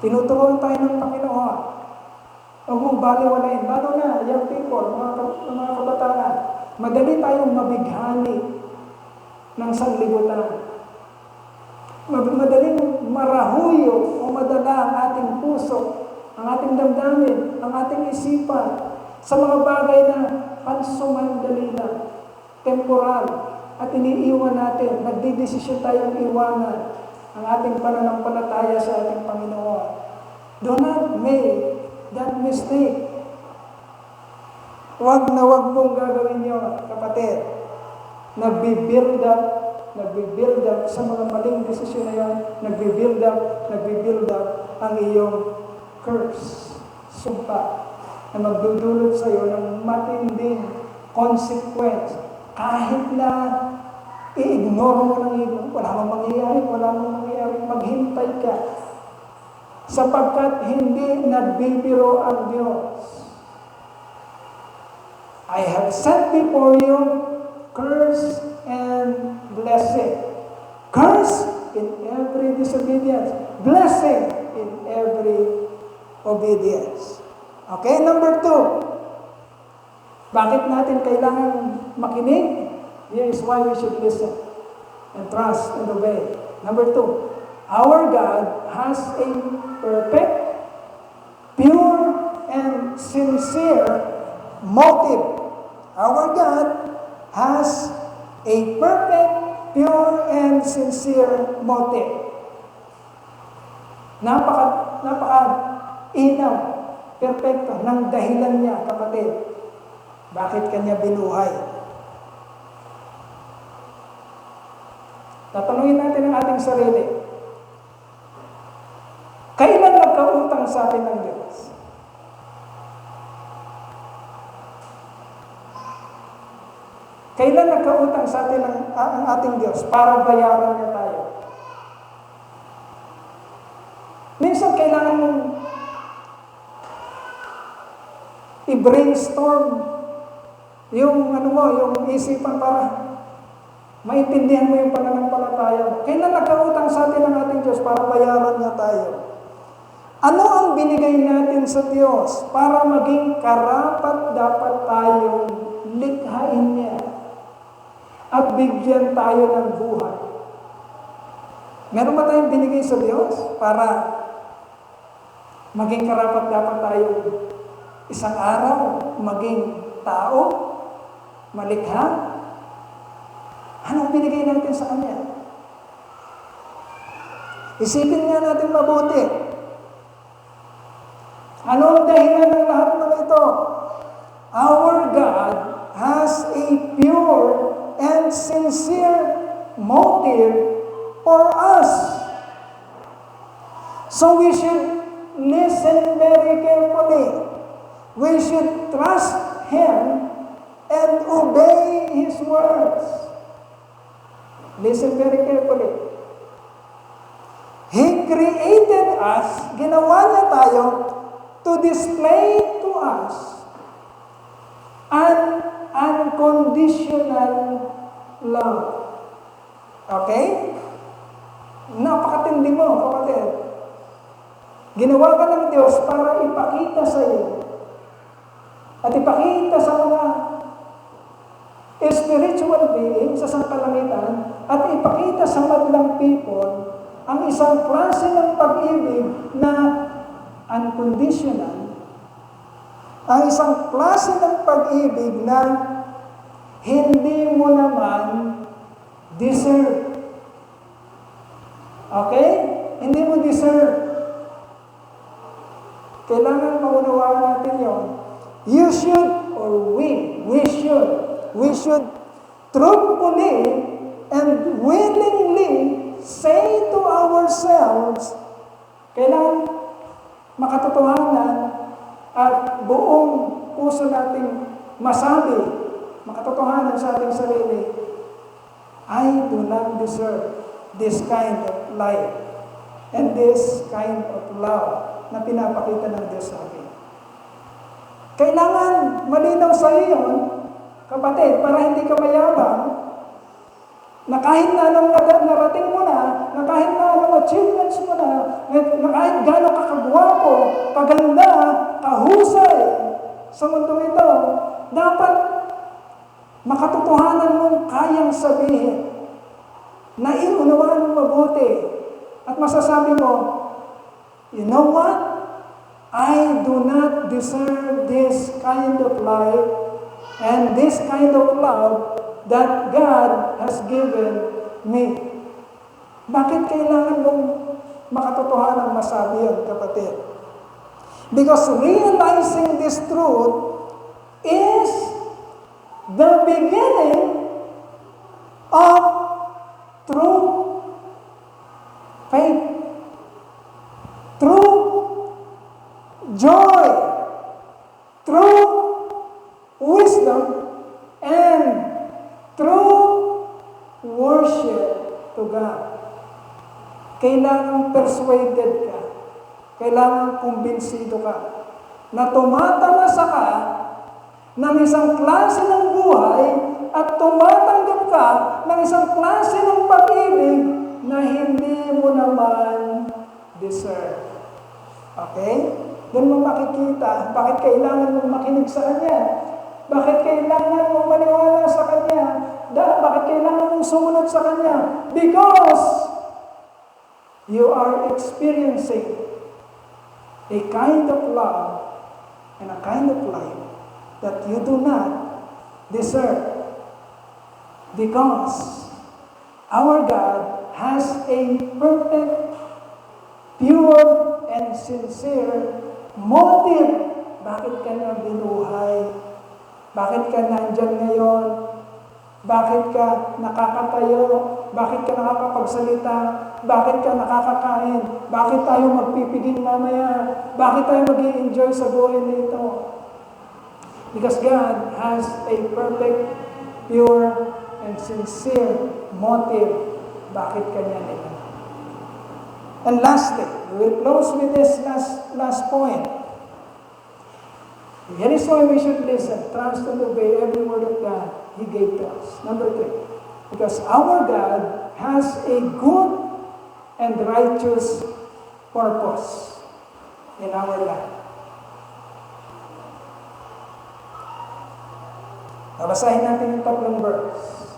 Tinuturuan tayo ng Panginoon. Huwag mong baliwalain. Lalo na, young people, mga kabataan. Madali tayong mabighani ng sanlibutan. Madaling marahuyo o madala ang ating puso, ang ating damdamin, ang ating isipan sa mga bagay na pansumandali lang, temporal, at iniiwan natin, nagdidesisyon tayong iwanan ang ating pananampalataya sa ating Panginoon. Do not make that mistake. Huwag na huwag mong gagawin yun, kapatid. Nagbi-build up sa mga maling desisyon na yun, nagbi-build up ang iyong curse, sumpa, na magdudulot sa iyo ng matinding consequence. Kahit na i-ignore mo ng iyon, wala mong mangyayari, maghintay ka. Sapagkat hindi nagbibiro ang Diyos. I have set before you curse and blessing. Curse in every disobedience. Blessing in every obedience. Okay, number 2. Bakit natin kailangan makinig? Here is why we should listen and trust and obey. Number 2. Our God has a perfect, pure, and sincere motive. Our God has a perfect, pure, and sincere motive. Napaka-inaw, perfecto, ng dahilan niya, kapatid. Bakit kanya binuhay? Tatanungin natin ang ating sarili. Kailan nagkautang sa atin ng Diyos? Kailan nagkautang sa atin ang ating Diyos para bayaran niya tayo? Minsan kailangan mong i-brainstorm yung isipan para maintindihan mo yung pananampalataya mo. Kailan nagkautang sa atin ang ating Diyos para bayaran niya tayo? Ano ang binigay natin sa Diyos para maging karapat dapat tayong likhain niya at bigyan tayo ng buhay? Meron ba tayong binigay sa Diyos para maging karapat dapat tayong isang araw maging tao, malikha? Anong binigay natin sa Kanya? Isipin nga natin mabuti. Ano ang dahilan ng lahat ng ito? Our God has a pure and sincere motive for us. So we should listen very carefully. We should trust Him and obey His words. Listen very carefully. He created us, ginawa niya tayo, to display to us an unconditional love. Okay? Napakatindi mo, kapatid. Ginawa ka ng Diyos para ipakita sa iyo at ipakita sa mga spiritual being sa sangkalangitan at ipakita sa madlang people ang isang klase ng pag-ibig na unconditional, ang isang klase ng pag-ibig na hindi mo naman deserve. Okay? Hindi mo deserve. Kailangan maunawaan natin yon. You should, or we should truthfully and willingly say to ourselves, kailangan makatotohanan at buong puso nating masabi, makatotohanan sa ating sarili, I do not deserve this kind of life and this kind of love na pinapakita ng Diyos sa akin. Kailangan malinaw sa iyo yun, kapatid, para hindi ka mayabang, na kahit na anong narating mo na kahit na anong achievements mo na kahit gano'ng kakagwapo, kaganda, kahusay sa mundo ito, dapat makatotohanan mong kayang sabihin, na iunawaan mo mabuti, at masasabi mo, you know what? I do not deserve this kind of life and this kind of love that God has given me. Bakit kailangan mong makatotohanan masabi yan, kapatid? Because realizing this truth is the beginning of true faith, true joy, true wisdom, and true worship to God. Kailangan persuaded ka, kailangan kumbinsido ka, na tumatamasa ka ng isang klase ng buhay at tumatanggap ka ng isang klase ng pag-ibig na hindi mo naman deserve. Okay? Doon mo makikita bakit kailangan mong makinig sa Kanya. Bakit kailangan mong maniwala sa Kanya. Bakit kailangan mong sumunod sa Kanya. Because you are experiencing a kind of love and a kind of life that you do not deserve. Because our God has a perfect, pure, and sincere motive. Bakit ka na binuhay? Bakit ka nandyan ngayon? Bakit ka nakakatayo? Bakit ka nakakapagsalita? Bakit ka nakakakain? Bakit tayo magpipiging mamaya? Bakit tayo mag-i-enjoy sa buhay nito? Because God has a perfect, pure, and sincere motive. Bakit kanya nila? And lastly, we will close with this last point. Here is why we should listen, trust, and obey every word of God He gave to us. Number 3, because our God has a good and righteous purpose in our life. Babasahin natin yung tatlong verse.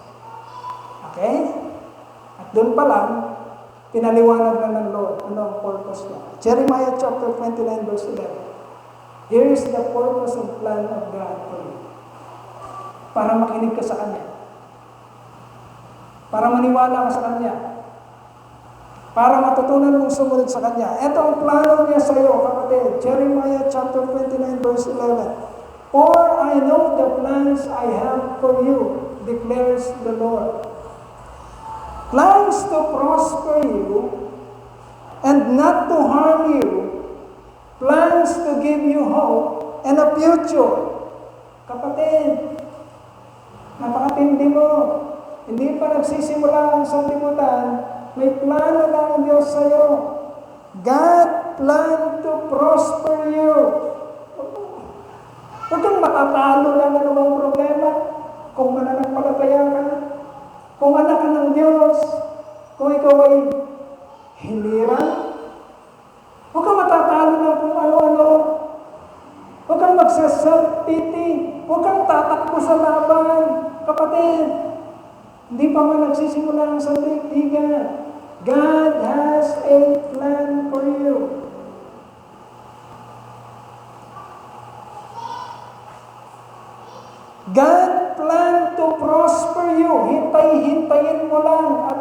Okay? At doon pa lang, pinaliwanag na ng Lord ano ang purpose niya. Jeremiah chapter 29 verse 11. Here is the purpose and plan of God for you. Para makinig ka sa Kanya. Para maniwala ka sa Kanya. Para matutunan mong sumunod sa Kanya. Ito ang plano niya sa iyo, kapatid. Jeremiah chapter 29 verse 11. For I know the plans I have for you, declares the Lord. Plans to prosper you and not to harm you. Plans to give you hope and a future. Kapatid, napakatindi mo. Hindi pa nagsisimula ang sanlibutan, may plano lang ang Diyos sa iyo. God plan to prosper you. Huwag kang matatalo lang ng mga problema. Kung mananampalataya ka, kung anak ka ng Diyos, kung ikaw ay hinirang, huwag kang matatalo lang kung ano-ano. Huwag kang magsaself-pity. Huwag kang tatakbo sa laban. Kapatid, hindi pa man nagsisimula ang sanlibutan. God has a plan for you. God plan to prosper you. Hintay-hintayin mo lang at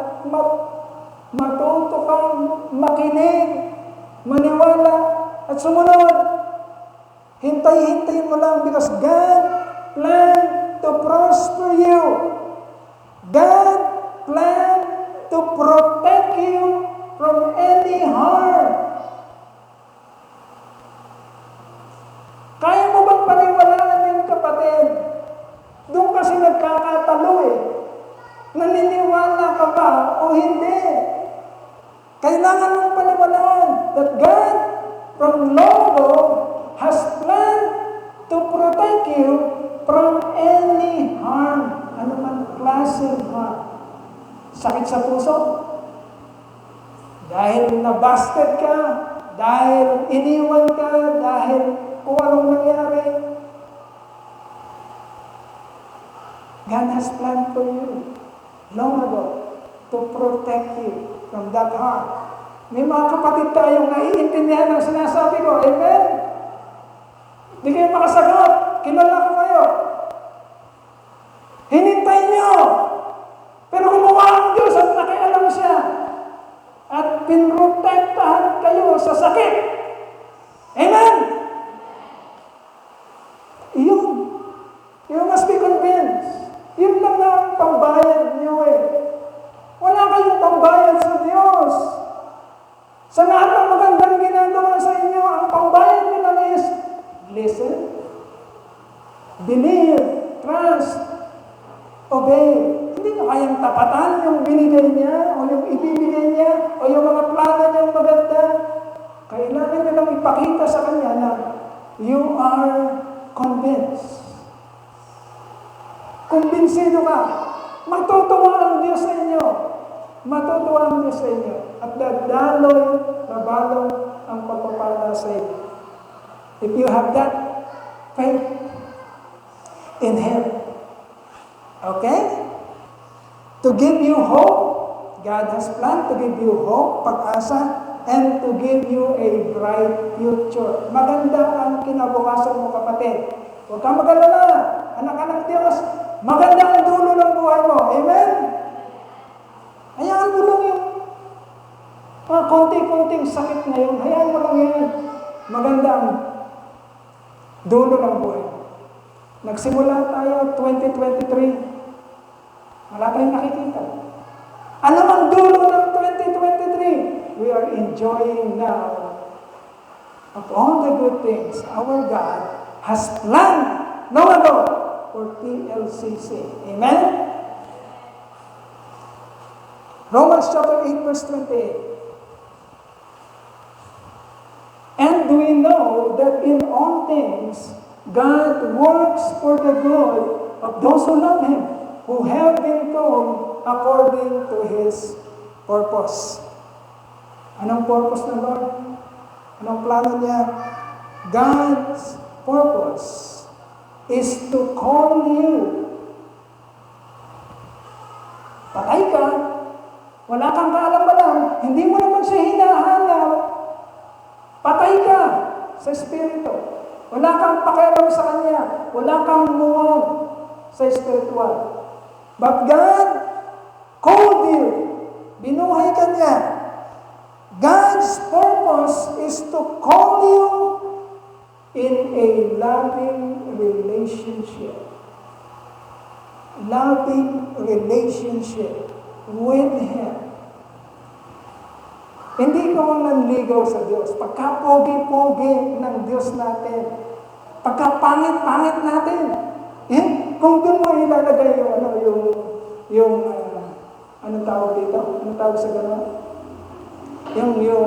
matuto kang makinig, maniwala, at sumunod. Hintay-hintayin mo lang because God plan to prosper you. God plan to protect you from any harm. Kaya mo bang paniwalaan yun, kapatid? Doon kasi nagkakatalo eh. Naniniwala ka ba o hindi? Kailangan mong paniwalaan that God from long ago has planned to protect you from any harm. Ano man klase ng harm? Sakit sa puso? Dahil nabasted ka? Dahil iniwan ka? Dahil kung anong nangyari? God has planned for you long ago to protect you from that harm. May mga kapatid tayong naiintindihan ng sinasabi ko. Amen? Hindi kayo makasagot. Kilala ko kayo. Hinintay niyo. Pero gumawa ang Diyos at nakialam siya. At pinrotektahan kayo sa sakit. Amen? Yun. You must be convinced. Yun lang na ang pambayad niyo eh. Wala kayong pambayad sa Diyos. Sa lahat ng magandang ginagawa sa inyo, ang pambayad niyo lang is listen, believe, trust, obey. Hindi nyo kayang tapatan yung binigay niya o yung ibibigay niya o yung mga plano niyang maganda. Kailangan nyo lang ipakita sa kanya na you are convinced. Kumbinsido ka. Matutuwa ang Diyos sa inyo. Matutuwa ang Diyos sa inyo. At dadaloy na balong ang pagpapala sa inyo. If you have that faith in Him. Okay? To give you hope, God has planned to give you hope, pag-asa, and to give you a bright future. Maganda ang kinabukasan mo, kapatid. Huwag kang mag-alala, anak-anak Diyos, maganda ang dulo ng buhay mo. Amen? Hayaan mo lang yung konti-konting sakit ngayon. Hayaan mo lang yan. Maganda ang dulo ng buhay. Nagsimula tayo 2023. Wala tayong nakikita. Ano ang dulo ng 2023? We are enjoying now of all the good things our God has planned long ago for TLCC. Amen? Romans chapter 8 verse 28. And we know that in all things, God works for the good of those who love Him, who have been called according to His purpose. Anong purpose ng Lord? Anong plano niya? God's purpose is to call you. Patay ka, wala kang kaalam-alam, hindi mo naman siya hinahanap, patay ka sa Espiritu. Wala kang pakialam sa Kanya. Wala kang muwang sa spiritual. But God called you. Binuhay ka niya. God's purpose is to call you in a loving relationship. Loving relationship with Him. Hindi ka manligaw sa Diyos. Pagka-pogi-pogi ng Diyos natin. Pagka-pangit-pangit natin. Kung doon mo ilalagay anong tawag dito? Anong tawag sa gano'n? Yung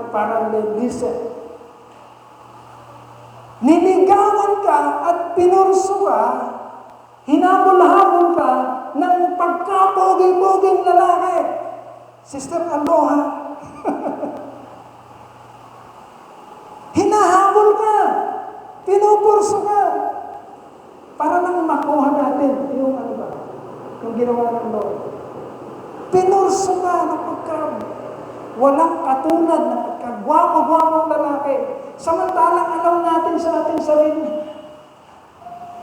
parallelism. Niligawan ka at pinurso ka, hinabol-habol ka ng pagka-pogi-poging lalaki. Sister Aloha. Hinahabol ka. Pinupurso ka. Para lang makuha natin yung yung ginawa ng Lord. Pinurso ka ng walang katulad na pagkagwapo-gwapong lalaki. Samantalang alam natin sa ating sarili.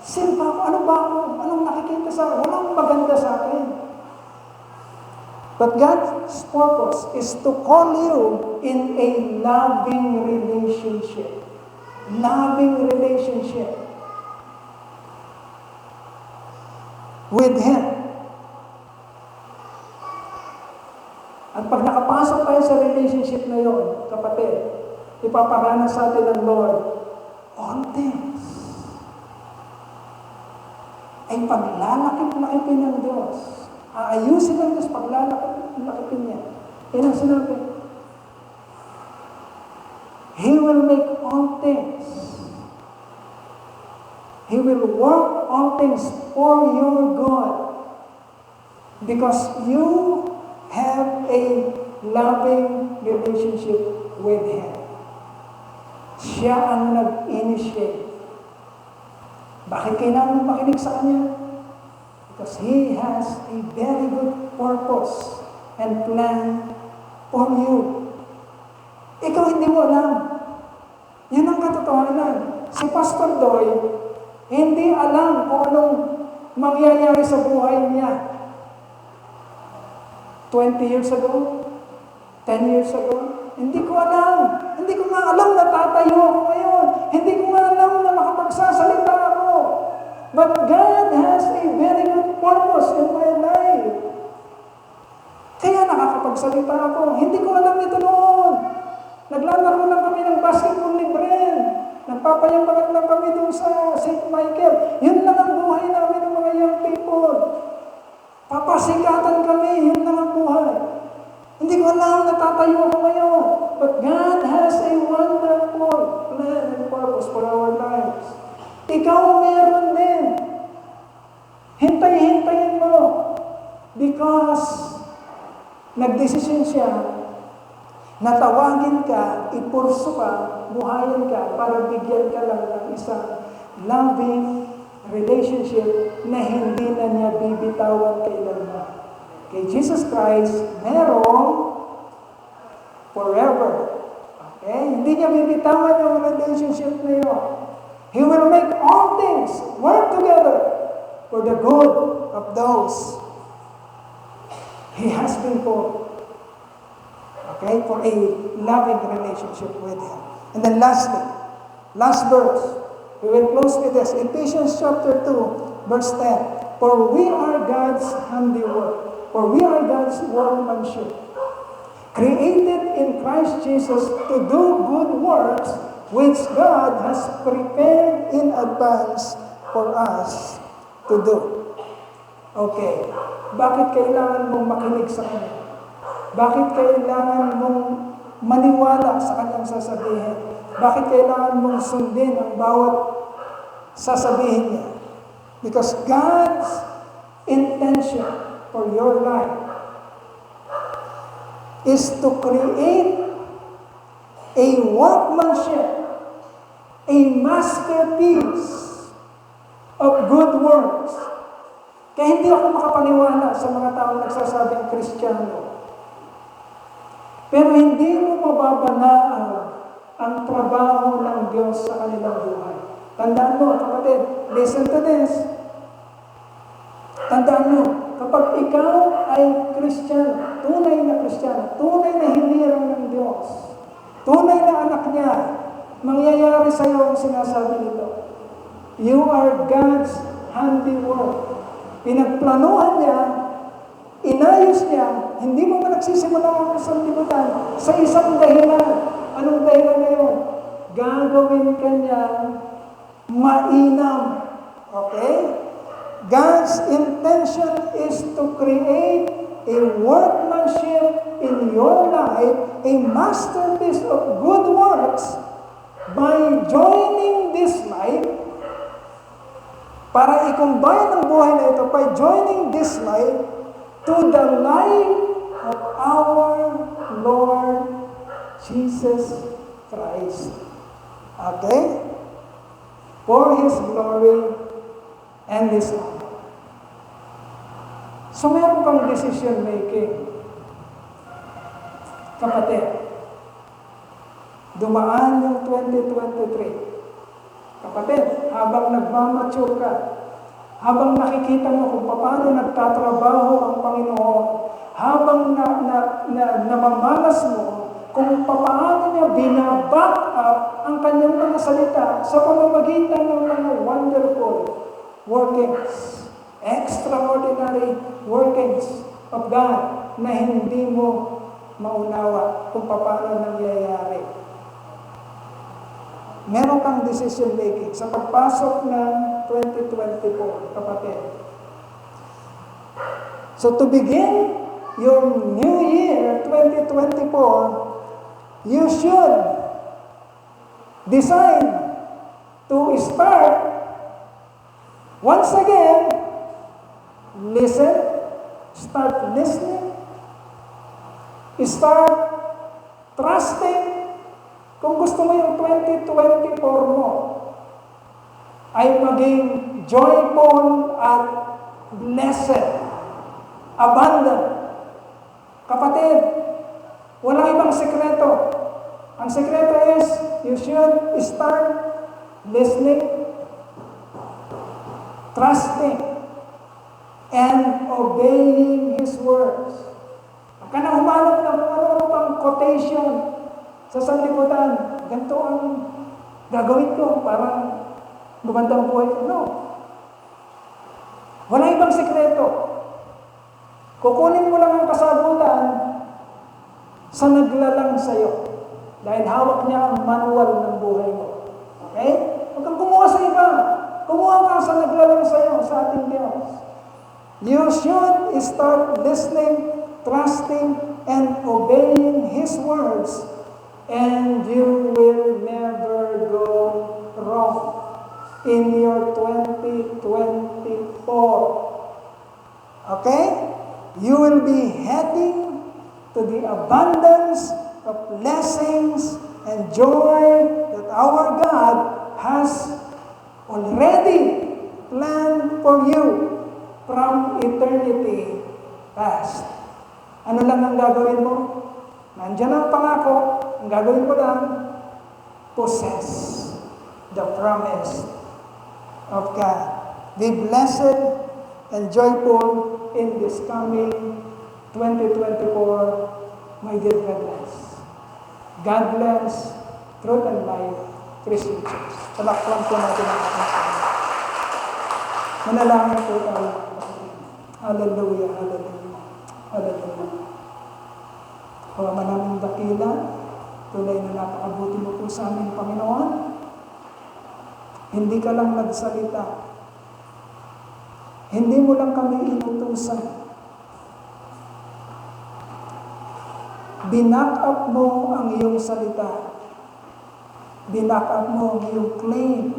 Sino ba ako? Ano ba ako? Anong nakikita sa akin? Walang maganda sa akin. But God's purpose is to call you in a loving relationship. Loving relationship with Him. At pag nakapasok tayo sa relationship na yun, kapatid, ipaparanas sa atin ng Lord, all things ay paglalakip-lakipin ng Diyos. Aayusin ng Diyos paglalakipin niya. Yan ang sinabi. He will make all things. He will work all things for your good. Because you have a loving relationship with Him. Siya ang nag-initiate. Bakit kailangan makinig sa Kanya? Because He has a very good purpose and plan for you. Ikaw hindi mo alam. Yun ang katotohanan. Si Pastor Doy, hindi alam kung anong mangyayari sa buhay niya. 20 years ago? 10 years ago? Hindi ko alam. Hindi ko nga alam na tatayo ako ngayon. Hindi ko nga alam na makapagsasalita ako. But God has a very good purpose in my life. Kaya nakakapagsalita ako. Hindi ko alam ito noon. Naglalaro lang kami ng basketball ni Bren. Nagpapayabangan lang kami doon sa St. Michael. Yun lang ang buhay namin ng mga young people. Papasikatan kami. Yun lang ang buhay. Hindi ko alam na tatayo ako ngayon. But God has a wonderful plan and purpose for our lives. Ikaw meron din. Hintay-hintayin mo. Because nagdesisyon siya na tawagin ka, ipurso ka, buhayin ka, para bigyan ka lang ng isang loving relationship na hindi na niya bibitawan kailanman. Kay Jesus Christ, merong forever. Okay? Hindi niya bibitawan yung relationship na yun. He will make all things work together for the good of those He has been called. Okay? For a loving relationship with Him. And then lastly, last verse. We will close with this. Ephesians chapter 2, verse 10. For we are God's handiwork. For we are God's workmanship, created in Christ Jesus to do good works, which God has prepared in advance for us to do. Okay. Bakit kailangan mong makinig sa Kanya? Bakit kailangan mong maniwala sa Kanyang sasabihin? Bakit kailangan mong sundin ang bawat sasabihin niya? Because God's intention for your life is to create a workmanship, a masterpiece of good works. Kaya hindi ako makapaniwala sa mga taong nagsasabing Kristiyano. Pero hindi mo mababanaan ang trabaho ng Diyos sa kanilang buhay. Tandaan mo, kapatid, listen to this. Tandaan mo, kapag ikaw ay Kristiyano, tunay na Kristiyano, tunay na hinirang ng Diyos, tunay na anak niya, mangyayari sa iyo ang sinasabi nito. You are God's handiwork. Pinagplanuhan niya, inayos niya, hindi mo man nagsisimula ang isang libutan sa isang dahilan. Anong dahilan na yun? Gagawin ka niya mainam. Okay? God's intention is to create a workmanship in your life, a masterpiece of good works, by joining this life, para i-combine ang buhay na ito, by joining this life to the life of our Lord Jesus Christ. Okay? For His glory and His honor. So meron kang decision making. Kapatid, dumaan yung 2023. Kapatid, habang nagmamature ka, habang nakikita mo kung paano nagtatrabaho ang Panginoon, habang namamalas mo kung paano niya binaback up ang kanyang mga salita sa pamamagitan ng mga wonderful workings, extraordinary workings of God na hindi mo maunawa kung paano nangyayari. Meron kang decision making sa pagpasok ng 2024, kapatid. So to begin your new year, 2024, you should decide to start once again, start listening, start trusting. Kung gusto mo yung 2024 mo ay maging joyful at blessed blessed, abundant. Kapatid, walang ibang sekreto. Ang sekreto is, you should start listening, trusting, and obeying His words. Huwag ka na humanap ng ano pang quotation sa sanlibutan. Ganito ang gagawin ko para gumandang buhay ko. No. Wala ibang sekreto. Kukunin mo lang ang kasagutan sa naglalang sa'yo. Dahil hawak niya ang manual ng buhay mo. Okay? Huwag kang kumuha sa iba. Kumuha ka sa naglalang sa'yo, sa ating Diyos. You should start listening, trusting, and obeying His words, and you will never go wrong in your 2024. Okay? You will be heading to the abundance of blessings and joy that our God has already planned for you from eternity past. Ano lang ang gagawin mo? Nandiyan ang pangako. Ang gagawin mo lang, possess the promise of God. Be blessed and joyful in this coming 2024. My dear God bless. God bless Truth and Life Christian Church. Palakpan po natin ang ating Panginoon. Manalangin po tayo. Hallelujah, hallelujah, hallelujah. O manaming dakila, tunay na napakabuti mo po sa amin, Panginoon. Hindi ka lang nagsalita. Hindi mo lang kami inutusan. Binack up mo ang iyong salita. Binack up mo ang iyong claim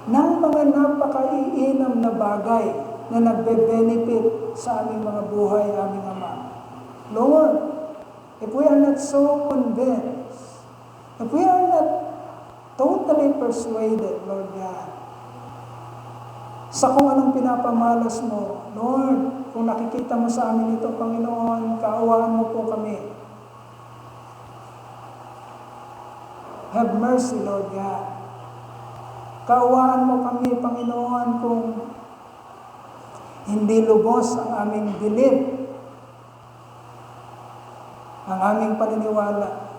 ng mga napakaiinam na bagay na nagbe-benefit sa aming mga buhay, aming Ama. Lord, if we are not so convinced, if we are not totally persuaded, Lord God, sa kung anong pinapamalas mo, Lord, kung nakikita mo sa amin ito, Panginoon, kaawaan mo po kami. Have mercy, Lord God. Kaawaan mo kami, Panginoon, kung hindi lubos ang aming dilim, ang aming paniniwala,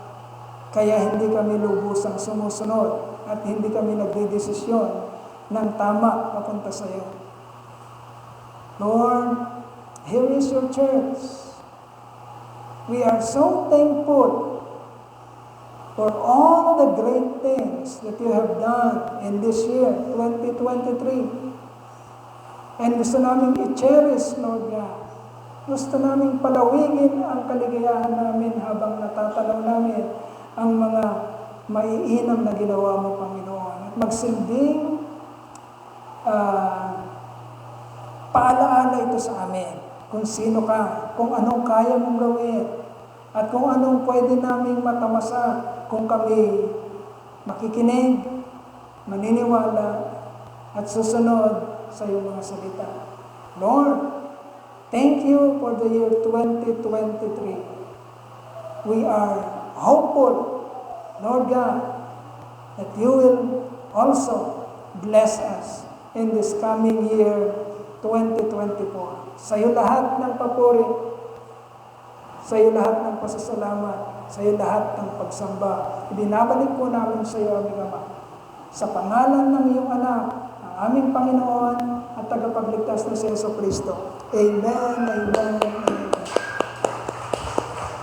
kaya hindi kami lubusang sumusunod at hindi kami nagdedesisyon ng tama papunta sa iyo. Lord, here is your church. We are so thankful for all the great things that you have done in this year, 2023. And gusto namin i-cherish, Lord God. Gusto namin palawigin ang kaligayahan namin habang natatanaw namin ang mga maiinam na ginawa mo, Panginoon. At magsilbing paalaala ito sa amin. Kung sino ka, kung anong kaya mong gawin, at kung anong pwede naming matamasa kung kami makikinig, maniniwala, at susunod sa iyong mga salita. Lord, thank you for the year 2023. We are hopeful, Lord God, that you will also bless us in this coming year 2024. Sa iyo lahat ng papuri, sa iyo lahat ng pasasalamat, sa iyo lahat ng pagsamba. Ibinabalik po namin sa iyo, aming Ama, sa pangalan ng iyong anak, ang aming Panginoon at tagapagligtas na si Jesu Kristo. Amen, amen, amen.